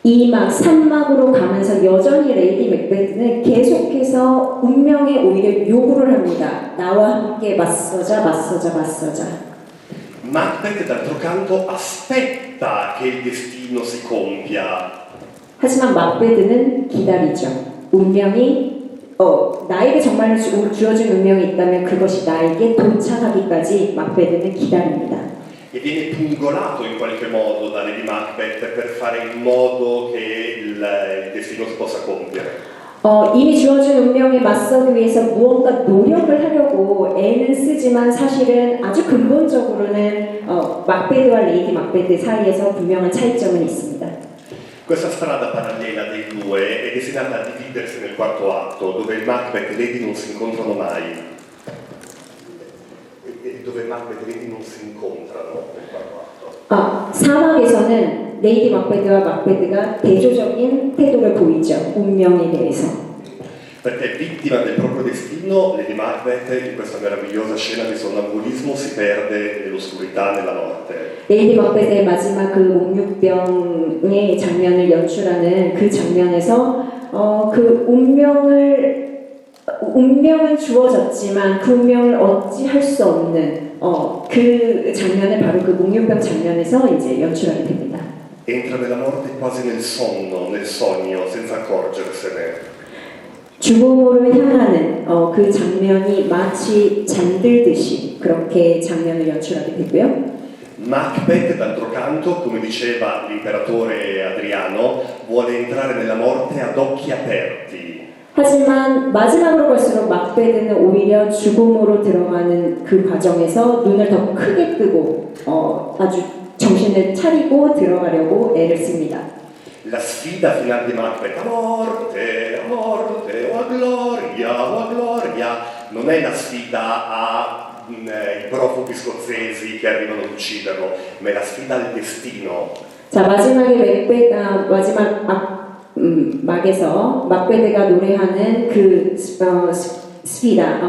2막, 3막으로 가면서 여전히 레이디 맥베드는 계속해서 운명에 오히려 요구를 합니다. 나와 함께 맞서자. Macbeth, d'altro canto, aspetta che il destino si compia. 하지만 막베드는 기다리죠. 운명이 나에게 정말로 주어진 운명이 있다면 그것이 나에게 도착하기까지 막베드는 기다립니다. E viene pungolato in qualche modo da Lady Macbeth per fare in modo che il destino si possa compiere. 이미 주어진 운명에 맞서기 위해서 무언가 노력을 하려고 애는 쓰지만 사실은 아주 근본적으로는 막베드와 레이디 막베드 사이에서 분명한 차이점은 있습니다. Questa strada parallela dei due è destinata a dividersi nel quarto atto, dove Macbeth e Lady non si incontrano mai. Dove Macbeth e Lady non si incontrano nel quarto atto. 사막에서는 레이디 막베드와 막베드가 대조적인 태도를 보이죠. 운명에 대해서. Perché vittima del proprio destino, Lady Macbeth in questa meravigliosa scena di sonnambulismo si perde nell'oscurità, nella notte. 레이디 막베드의 마지막 그 옥류병의 장면을 연출하는 그 장면에서 그 운명은 주어졌지만 그 운명을 어찌할 수 없는 그 장면을 바로 그 옥류병 장면에서 이제 연출하게 됩니다. Entra nella morte quasi nel sonno, nel sogno, senza accorgersene. 죽음으로 향하는 그 장면이 마치 잠들듯이 그렇게 장면을 연출하게 되고요. Macbeth, d'altro canto, come diceva l'imperatore Adriano, vuole entrare nella morte ad occhi aperti. 하지만 마지막으로 갈수록 막베드는 오히려 죽음으로 들어가는 그 과정에서 눈을 더 크게 뜨고 아주 정신을 차리고 들어가려고 애를 씁니다. La sfida finale di Macbeth, a morte, o a gloria, non è la sfida ai profughi scozzesi che arrivano ad ucciderlo, ma è la sfida al destino. 자, 마지막에 막에서 막베드가 노래하는 그 스피다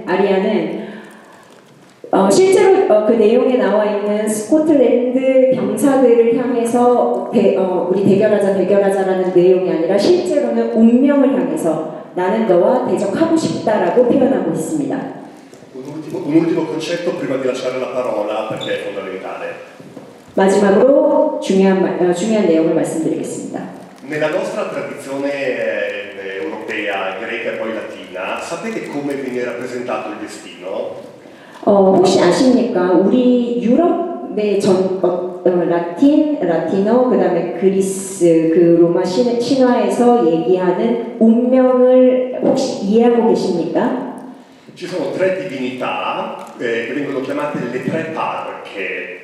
아리아는 실제로 그 내용에 나와 있는 스코틀랜드 병사들을 향해서 우리 대결하자라는 내용이 아니라 실제로는 운명을 향해서 나는 너와 대적하고 싶다라고 표현하고 있습니다. Un ultimo concetto prima di lasciare la parola perché è fondamentale. 마지막으로 중요한 내용을 말씀드리겠습니다. Nella nostra tradizione europea, greca e poi latina, sapete come viene rappresentato il destino? 혹시 아십니까? 우리 유럽의 라틴어, 그 다음에 그리스, 그 로마 신화에서 얘기하는 운명을 혹시 이해하고 계십니까? Ci sono tre divinità che vengono chiamate le tre parche.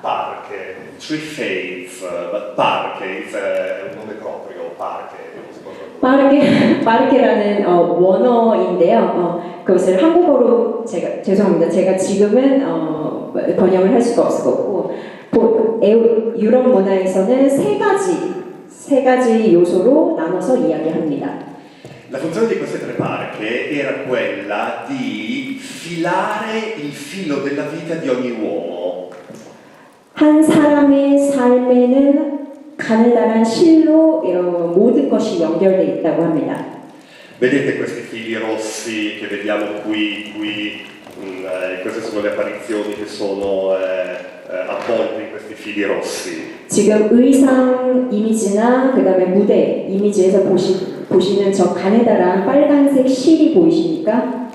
Parche, three fates, but parche è un nome proprio, parche. 빠르게라는 원어인데요. 그것을 한국어로 제가 지금은 번역을 할 수가 없었고 유럽 문화에서는 세 가지 요소로 나눠서 이야기합니다. La funzione di queste tre parche era quella di filare il filo della vita di ogni uomo. 한 사람의 삶에는 가느다란 실로 모든 것이 연결되어 있다고 합니다. Vedete questi fili rossi che vediamo qui, queste sono le apparizioni che sono avvolte in questi fili rossi. 지금 의상 이미지나 그 다음에 무대 이미지에서 보시는 저 가느다란 빨간색 실이 보이십니까?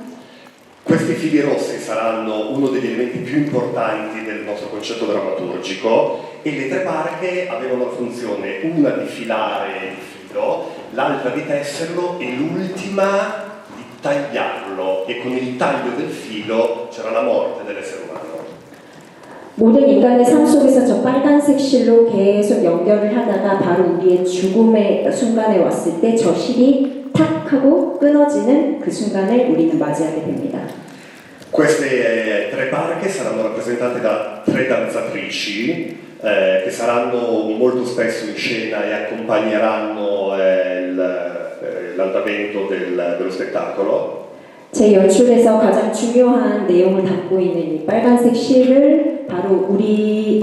Questi fili rossi saranno uno degli elementi più importanti del nostro concetto drammaturgico e le tre parche avevano la funzione, una di filare il filo, l'altra di tesserlo e l'ultima di tagliarlo, e con il taglio del filo c'era la morte dell'essere umano. 모든 인간의 삶 속에서 저 빨간색 실로 계속 연결을 하다가 바로 우리의 죽음의 순간에 왔을 때 저 실이 탁 하고 끊어지는 그 순간을 우리는 맞이하게 됩니다. Queste tre parche saranno rappresentate da tre danzatrici che saranno molto spesso in scena e accompagneranno l'andamento dello spettacolo. 제 연출에서 가장 중요한 내용을 담고 있는 이 빨간색 실을 바로 우리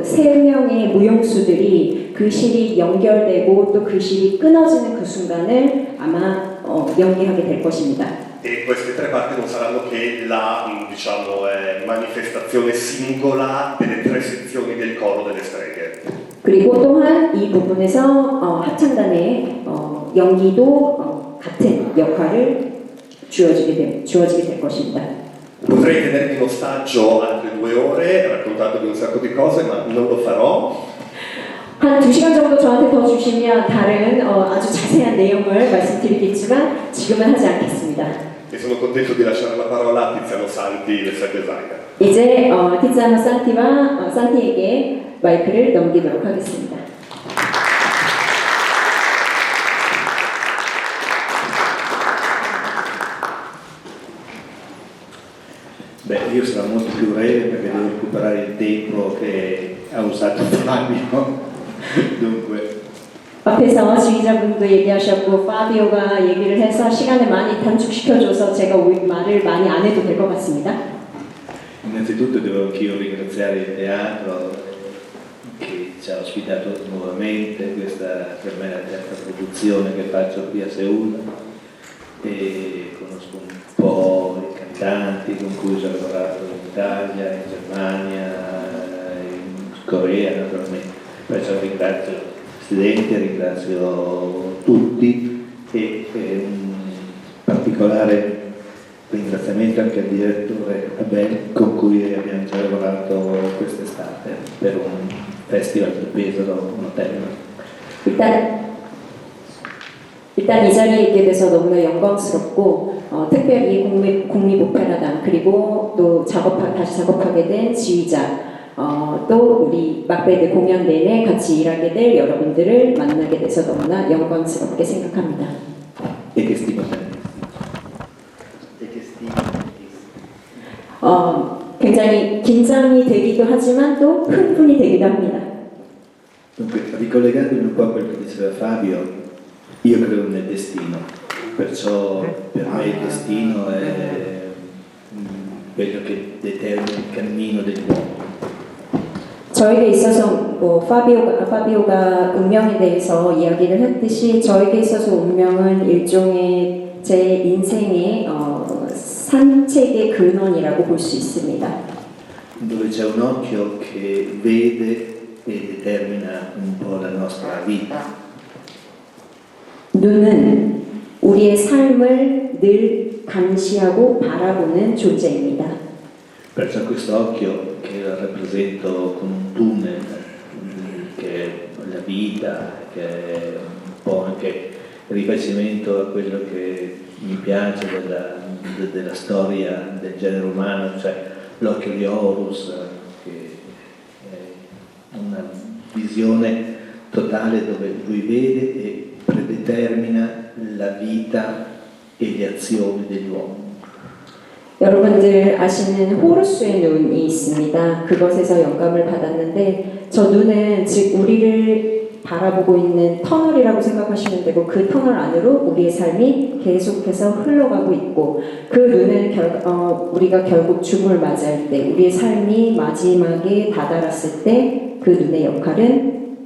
세 명의 무용수들이 그 실이 연결되고 또 그 실이 끊어지는 그 순간을 아마 연기하게 될 것입니다. E queste tre parti non saranno che la manifestazione singola delle tre sezioni del coro delle streghe. 그리고 또한 이 부분에서 합창단의 연기도 같은 역할을 주어지게 될 것입니다. Potrei tenervi in ostaggio altre 2 ore raccontandovi un sacco di cose, ma non lo farò. 한 2시간 정도 저한테 더 주시면 다른 아주 자세한 내용을 말씀드리겠지만 지금은 하지 않겠습니다. E sono contento di lasciare la parola a Tiziano Santi, il set designer. 이제 티ziano 산티와 산티에게 마이크를 넘기도록 하겠습니다. Beh, io sarò molto più breve perché devo recuperare il tempo che ha usato Fabio. Dunque. 앞에서 지휘자분도 얘기하셨고 파비오가 얘기를 해서 시간을 많이 단축시켜줘서 제가 말을 많이 안 해도 될 것 같습니다. Innanzitutto devo anch'io ringraziare il teatro che ci ha ospitato nuovamente, questa per me è la terza produzione che faccio qui a Seul e conosco un po' i cantanti con cui ho già lavorato in Italia, in Germania, in Corea naturalmente, perciò ringrazio il Presidente, ringrazio tutti e un particolare ringraziamento anche al direttore Abel con cui abbiamo già lavorato quest'estate per un festival di Pesaro, un hotel. 일단 이 자리에 있게 돼서 너무나 영광스럽고 특별히 국립오페라단 그리고 또 다시 작업하게 된 지휘자 또 우리 막베드 공연 내내 같이 일하게 될 여러분들을 만나게 돼서 너무나 영광스럽게 생각합니다. E che stima 굉장히 긴장이 되기도 하지만 또 흥분이 되기도 합니다. Dunque, ricollegandomi un po' a quello che diceva Fabio, io credo nel destino, perciò per me il destino è quello che determina il cammino dell'uomo. 저에게 있어서 파비오가 운명에 대해서 이야기를 했듯이 저에게 있어서 운명은 일종의 제 인생의 산책의 근원이라고 볼 수 있습니다. Dove c'è un occhio che vede e determina un po' la nostra vita. 눈은 우리의 삶을 늘 감시하고 바라보는 존재입니다. Perciò questo occhio che lo rappresento con un tunnel, che è la vita, che è un po' anche rifacimento a quello che mi piace della storia del genere umano, cioè l'occhio di Horus, che è una visione totale dove lui vede e predetermina la vita e le azioni degli uomini. 여러분들 아시는 호루스의 눈이 있습니다. 그것에서 영감을 받았는데 저 눈은 즉 우리를 바라보고 있는 터널이라고 생각하시면 되고 그 터널 안으로 우리의 삶이 계속해서 흘러가고 있고 그 눈은 우리가 결국 죽음을 맞이할 때 우리의 삶이 마지막에 다다랐을 때 그 눈의 역할은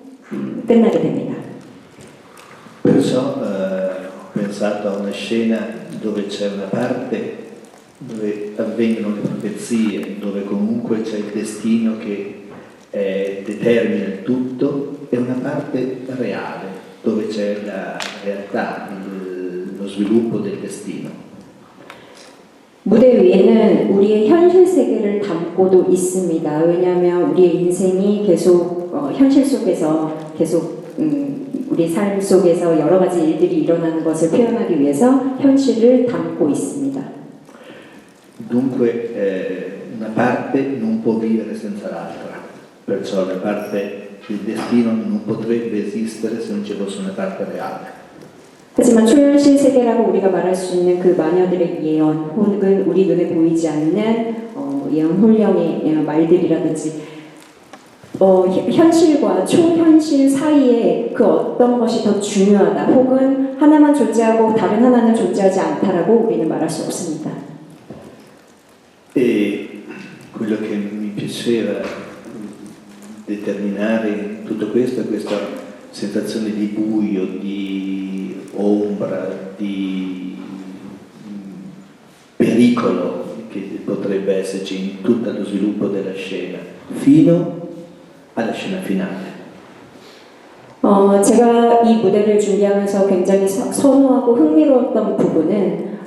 끝나게 됩니다. Perciò ho pensato a una scena dove c'è una parte dove avvengono le profezie, dove comunque c'è il destino che determina il tutto, e una parte reale, dove c'è la realtà, lo sviluppo del destino. 무대 위에는 우리의 현실 세계를 담고도 있습니다. 왜냐하면 우리의 인생이 계속 현실 속에서 계속 우리 삶 속에서 여러 가지 일들이 일어나는 것을 표현하기 위해서 현실을 담고 있습니다. Dunque una parte non può vivere senza l'altra, perciò la parte del destino non potrebbe esistere se non ci fosse una parte reale. 하지만 초현실 세계라고 우리가 말할 수 있는 그 마녀들의 예언 혹은 우리 눈에 보이지 않는 예언 혼령의 말들이라든지 현실과 초현실 사이에 그 어떤 것이 더 중요하다 혹은 하나만 존재하고 다른 하나는 존재하지 않다라고 우리는 말할 수 없습니다. E quello che mi piaceva determinare in tutto questo è questa sensazione di buio, di ombra, di pericolo che potrebbe esserci in tutto lo sviluppo della scena, fino alla scena finale. 제가 이 무대를 준비하면서 굉장히 선호하고 흥미로웠던 부분은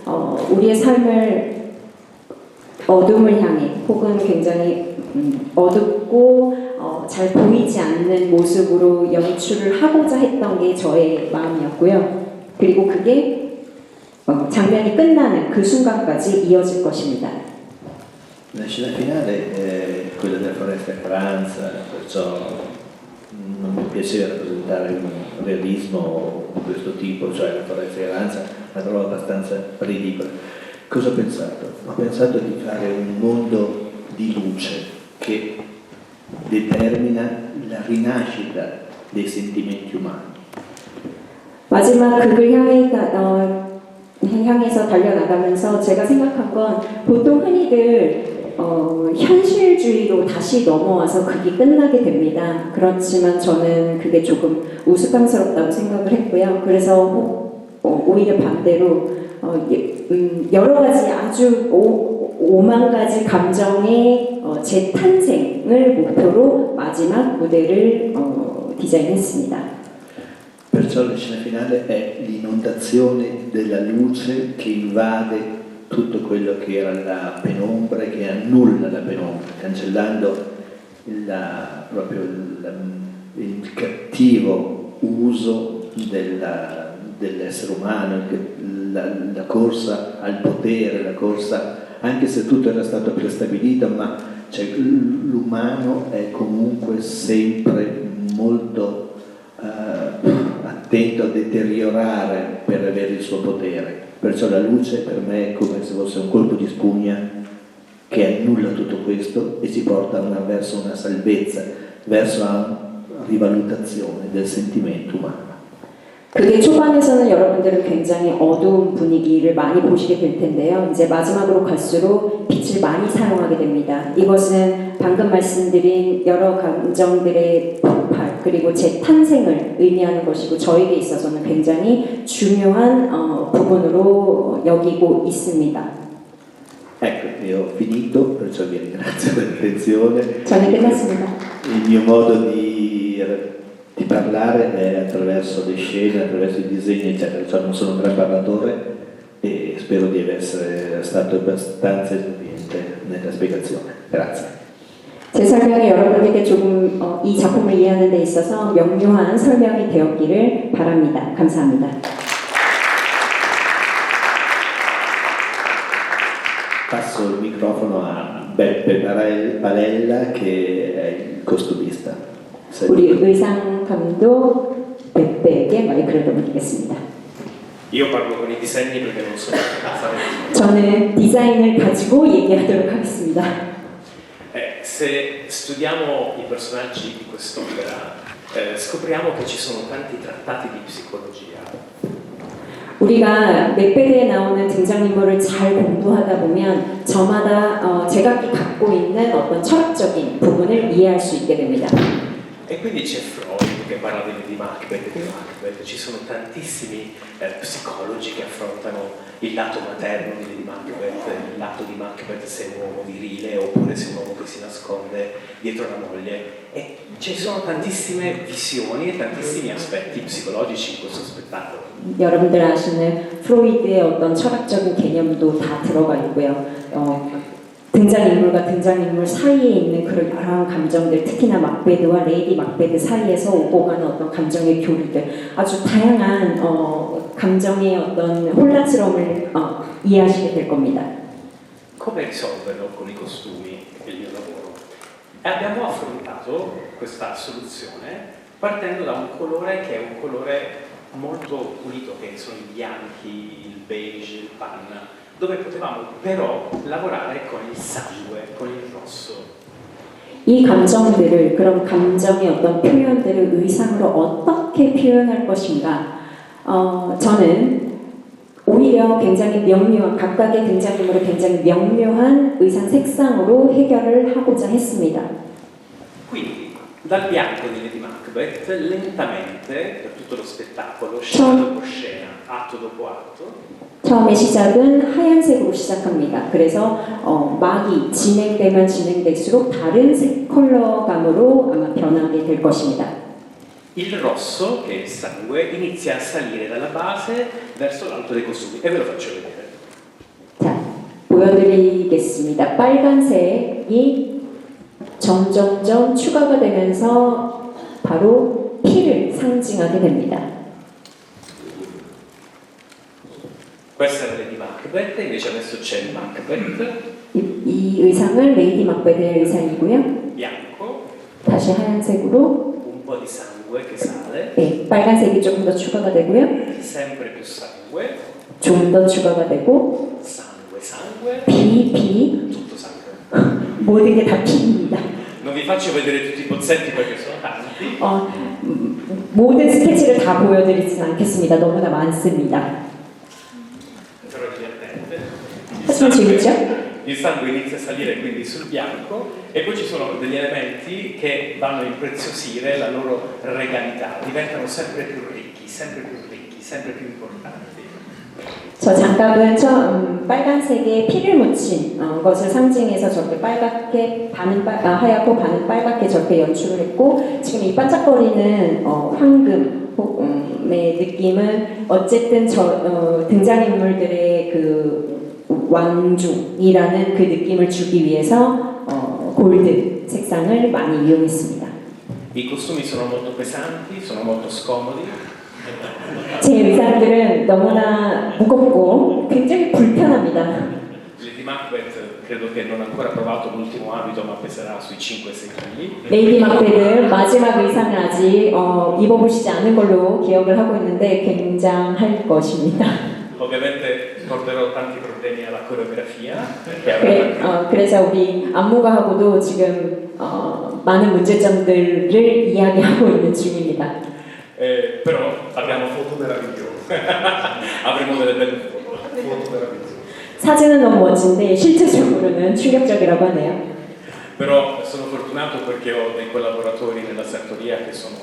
우리의 삶을 어둠을 향해 혹은 굉장히 어둡고 잘 보이지 않는 모습으로 연출을 하고자 했던 게 저의 마음이었고요. 그리고 그게 장면이 끝나는 그 순간까지 이어질 것입니다. La scena finale è quella della foresta Franza, perciò non mi piaceva rappresentare un realismo di questo tipo, cioè la foresta Franza la trovo abbastanza ridicola. Cosa ho pensato? Ho pensato di fare un mondo di luce che determina la rinascita dei sentimenti umani. 마지막 극을 향해서 달려나가면서 제가 생각한 건 보통 흔히들 현실주의로 다시 넘어와서 극이 끝나게 됩니다. 그렇지만 저는 그게 조금 우스꽝스럽다고 생각을 했고요. 그래서 오히려 반대로 여러 가지 아주 5만 가지 감정의 재탄생을 목표로 마지막 무대를 디자인했습니다. Perciò la scena finale è l'inondazione della luce che invade tutto quello che era la penombra e che annulla la penombra, cancellando proprio il cattivo uso dell'essere umano, la corsa al potere, la corsa, anche se tutto era stato prestabilito, ma l'umano è comunque sempre molto attento a deteriorare per avere il suo potere. Perciò la luce per me è come se fosse un colpo di spugna che annulla tutto questo e ci porta verso una salvezza, verso una rivalutazione del sentimento umano. 그게 초반에서는 여러분들은 굉장히 어두운 분위기를 많이 보시게 될 텐데요. 이제 마지막으로 갈수록 빛을 많이 사용하게 됩니다. 이것은 방금 말씀드린 여러 감정들의 폭발 그리고 재탄생을 의미하는 것이고 저에게 있어서는 굉장히 중요한 부분으로 여기고 있습니다. Ecco, io ho finito, perciò vi ringrazio dell'attenzione. 저는 끝났습니다. Il mio modo di parlare è attraverso le scene, attraverso i disegni, eccetera. Cioè non sono un gran parlatore e spero di essere stato abbastanza esauriente nella spiegazione. Grazie. 제 설명이 여러분에게 조금 이 작품을 이해하는 데 있어서 명료한 설명이 되었기를 바랍니다. 감사합니다. Passo il microfono a Beppe Balella che è il costumista. 우리 의상 감독 베베에게 마이크를 넘기겠습니다. Io parlo con i disegni perché non so fare. 저는 디자인을 가지고 얘기하도록 하겠습니다. Se studiamo i personaggi di quest'opera, scopriamo che ci sono tanti trattati di psicologia. 우리가 맥베드에 나오는 등장인물을 잘 공부하다 보면 저마다 제각기 갖고 있는 어떤 철학적인 부분을 이해할 수 있게 됩니다. E quindi c'è Freud che parla di Macbeth, ci sono tantissimi psicologi che affrontano il lato materno di Macbeth, il lato di Macbeth se è un uomo virile oppure se è un uomo che si nasconde dietro la moglie. E ci sono tantissime visioni e tantissimi aspetti psicologici in questo spettacolo. 여러분들 아시는 프로이드의 어떤 철학적인 개념도 다 들어가 있고요. 등장인물과 등장인물 사이에 있는 그런 여러 감정들, 특히나 막베드와 레이디 막베드 사이에서 오고 가는 어떤 감정의 교류들, 아주 다양한 감정의 어떤 혼란스러움을 이해하시게 될 겁니다. Come risolverlo con i costumi e il mio lavoro? E abbiamo affrontato questa soluzione partendo da un colore che è un colore molto pulito, che sono i bianchi, il beige, il panna, dove potevamo però lavorare con il sangue, con il rosso. 이 감정들을, 그런 감정의 어떤 표현들을 의상으로 어떻게 표현할 것인가? 저는 오히려 굉장히 명료한, 각각의 등장인물을 굉장히 명료한 의상 색상으로 해결을 하고자 했습니다. Quindi, dal bianco di Lady Macbeth, lentamente, per tutto lo spettacolo, scena dopo scena, atto dopo atto, 처음에 시작은 하얀색으로 시작합니다. 그래서 막이 진행되면 진행될수록 다른 색 컬러감으로 아마 변하게 될 것입니다. il rosso, che è il sangue, inizia a salire dalla base verso l'alto dei costumi. E ve lo faccio vedere. 자, 보여드리겠습니다. 빨간색이 점점점 추가가 되면서 바로 피를 상징하게 됩니다. Questa è la Lady Macbeth, invece adesso c'è il Macbeth. 이 의상은 레이디 막베드의 의상이고요. Bianco, 다시 하얀색으로 un po' di sangue che sale, 네, 빨간색이 조금 더 추가가 되고요. sempre più sangue, 좀 더 추가가 되고 sangue, 피, tutto sangue. 모든 게 다 피입니다. Non vi faccio vedere tutti i pozzetti perché sono tanti. 모든 스케치를 다 보여드리진 않겠습니다. 너무나 많습니다. Però è divertente. 하지만 재밌죠? Il sangue inizia a salire quindi sul bianco e poi ci sono degli elementi che vanno a impreziosire la loro regalità, diventano sempre più ricchi, sempre più importanti. 저 장갑은 빨간색에 피를 묻힌 것을 상징해서 저렇게 빨갛게 반은 하얗고 반은 빨갛게 저렇게 연출을 했고 지금 이 반짝거리는 황금의 느낌은 어쨌든 등장인물들의 그 왕중이라는 그 느낌을 주기 위해서 골드 색상을 많이 이용했습니다. I costumi sono molto pesanti, sono molto scomodi. 제 의상들은 너무나 무겁고 굉장히 불편합니다. Lady Macbeth credo che non ha ancora provato l'ultimo abito ma peserà sui 5-6 kg. 레이디 막베드 마지막 의상을 아직 입어보시지 않은 걸로 기억을 하고 있는데 굉장할 것입니다. Ovviamente porterò tanti problemi alla coreografia. 그래서 우리 안무가하고도 지금 많은 문제점들을 이야기하고 있는 중입니다. Però abbiamo foto meravigliose. avremo delle belle foto. Foto meravigliose. 사진은 너무 멋진데 실제적으로는 충격적이라고 하네요. Però sono fortunato perché ho dei collaboratori nella sartoria che sono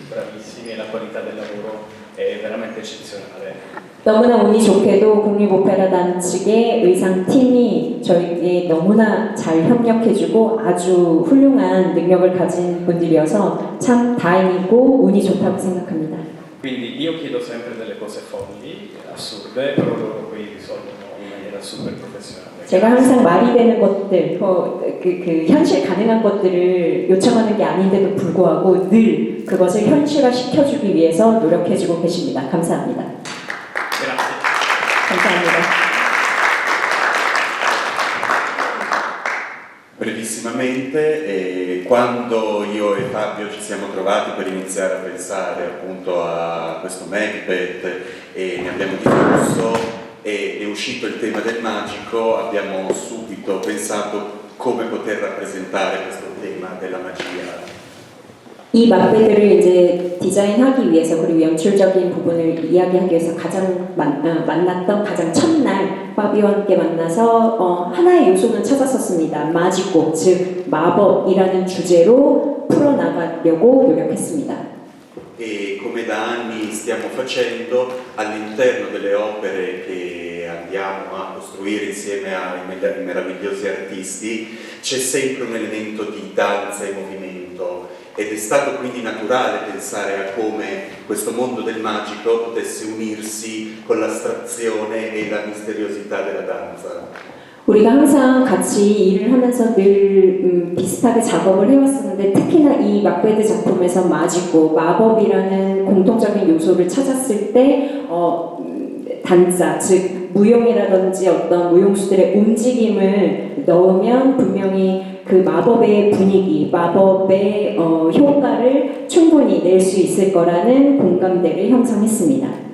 bravissimi e la qualità del lavoro è veramente eccezionale. 너무나 운이 좋게도 국립오페라단 측의 의상팀이 저에게 너무나 잘 협력해주고 아주 훌륭한 능력을 가진 분들이어서 참 다행이고 운이 좋다고 생각합니다. Quindi io chiedo sempre delle cose folli, assurde, però loro poi risolvono in maniera super professionale. 제가 항상 말이 되는 것들, 그 현실 가능한 것들을 요청하는 게 아닌데도 불구하고 늘 그것을 현실화 시켜주기 위해서 노력해주고 계십니다. 감사합니다. Grazie. 감사합니다. Brevissimamente, quando io e Fabio ci siamo trovati per iniziare a pensare appunto a questo Macbeth e ne abbiamo discusso e è uscito il tema del magico, abbiamo subito pensato come poter rappresentare questo tema della magia. 이 막베드를 이제 디자인하기 위해서 그리고 연출적인 부분을 이야기하기 위해서 가장 만났던 가장 첫날 파비와 함께 만나서 하나의 요소는 찾았었습니다. 마지코, 즉 마법이라는 주제로 풀어나가려고 노력했습니다. E come da anni stiamo facendo all'interno delle opere che andiamo a costruire insieme ai meravigliosi artisti c'è sempre un elemento di danza e movimento. Ed è stato quindi naturale pensare a come questo mondo del magico potesse unirsi con l'astrazione e la misteriosità della danza. 우리가 항상 같이 일을 하면서 늘 비슷하게 작업을 해왔었는데 특히나 이 막베드 작품에서 마지코, 마법이라는 공통적인 요소를 찾았을 때 단자, 즉 무용이라든지 어떤 무용수들의 움직임을 넣으면 분명히 그 마법의 분위기, 마법의 효과를 충분히 낼 수 있을 거라는 공감대를 형성했습니다.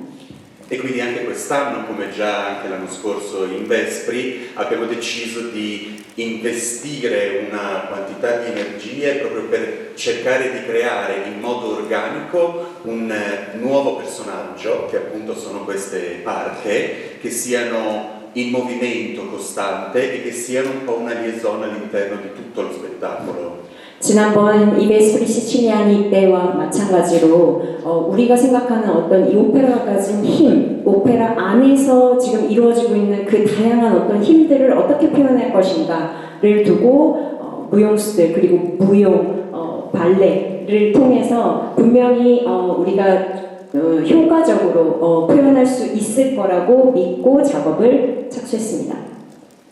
E quindi anche quest'anno, come già anche l'anno scorso in Vespri, abbiamo deciso di investire una quantità di energie proprio per cercare di creare in modo organico un nuovo personaggio, che appunto sono queste parche, che siano in movimento costante e che siano un po' una liaison all'interno di tutto lo spettacolo. 지난번 이베스프리 시치니아니 때와 마찬가지로 우리가 생각하는 어떤 이 오페라가 가진 힘, 오페라 안에서 지금 이루어지고 있는 그 다양한 어떤 힘들을 어떻게 표현할 것인가를 두고 무용수들 그리고 무용, 발레를 통해서 분명히 우리가 효과적으로 표현할 수 있을 거라고 믿고 작업을 착수했습니다.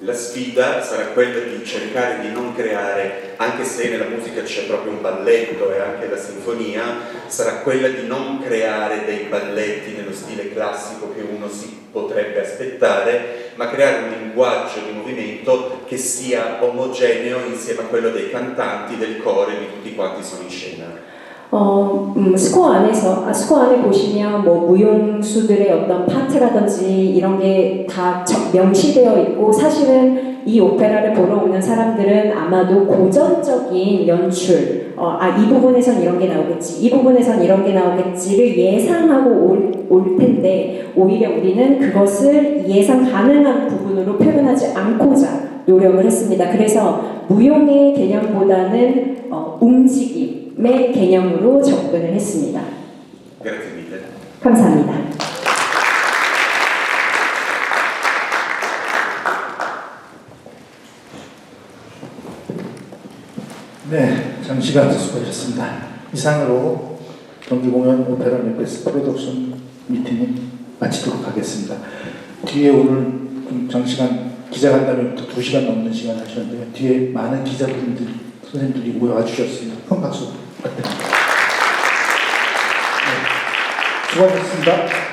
La sfida sarà quella di cercare di non creare, anche se nella musica c'è proprio un balletto e anche la sinfonia, sarà quella di non creare dei balletti nello stile classico che uno si potrebbe aspettare, ma creare un linguaggio di movimento che sia omogeneo insieme a quello dei cantanti, del coro e di tutti quanti sono in scena. 스코어 안에 보시면 뭐 무용수들의 어떤 파트라든지 이런 게 다 명시되어 있고 사실은 이 오페라를 보러 오는 사람들은 아마도 고전적인 연출, 이 부분에선 이런 게 나오겠지, 이 부분에선 이런 게 나오겠지를 예상하고 올 텐데 오히려 우리는 그것을 예상 가능한 부분으로 표현하지 않고자 노력을 했습니다. 그래서 무용의 개념보다는 움직임의 개념으로 접근을 했습니다. Grazie mille. 감사합니다. 네, 장시간 수고하셨습니다. 이상으로 경기공연 오페라 맥베스 프로덕션 미팅을 마치도록 하겠습니다. 뒤에 오늘 좀 장시간 기자간담회부터 2시간 넘는 시간 하셨는데 뒤에 많은 기자분들, 선생님들이 모여와 주셨습니다. 큰 박수 부탁드립니다. 네, 수고하셨습니다.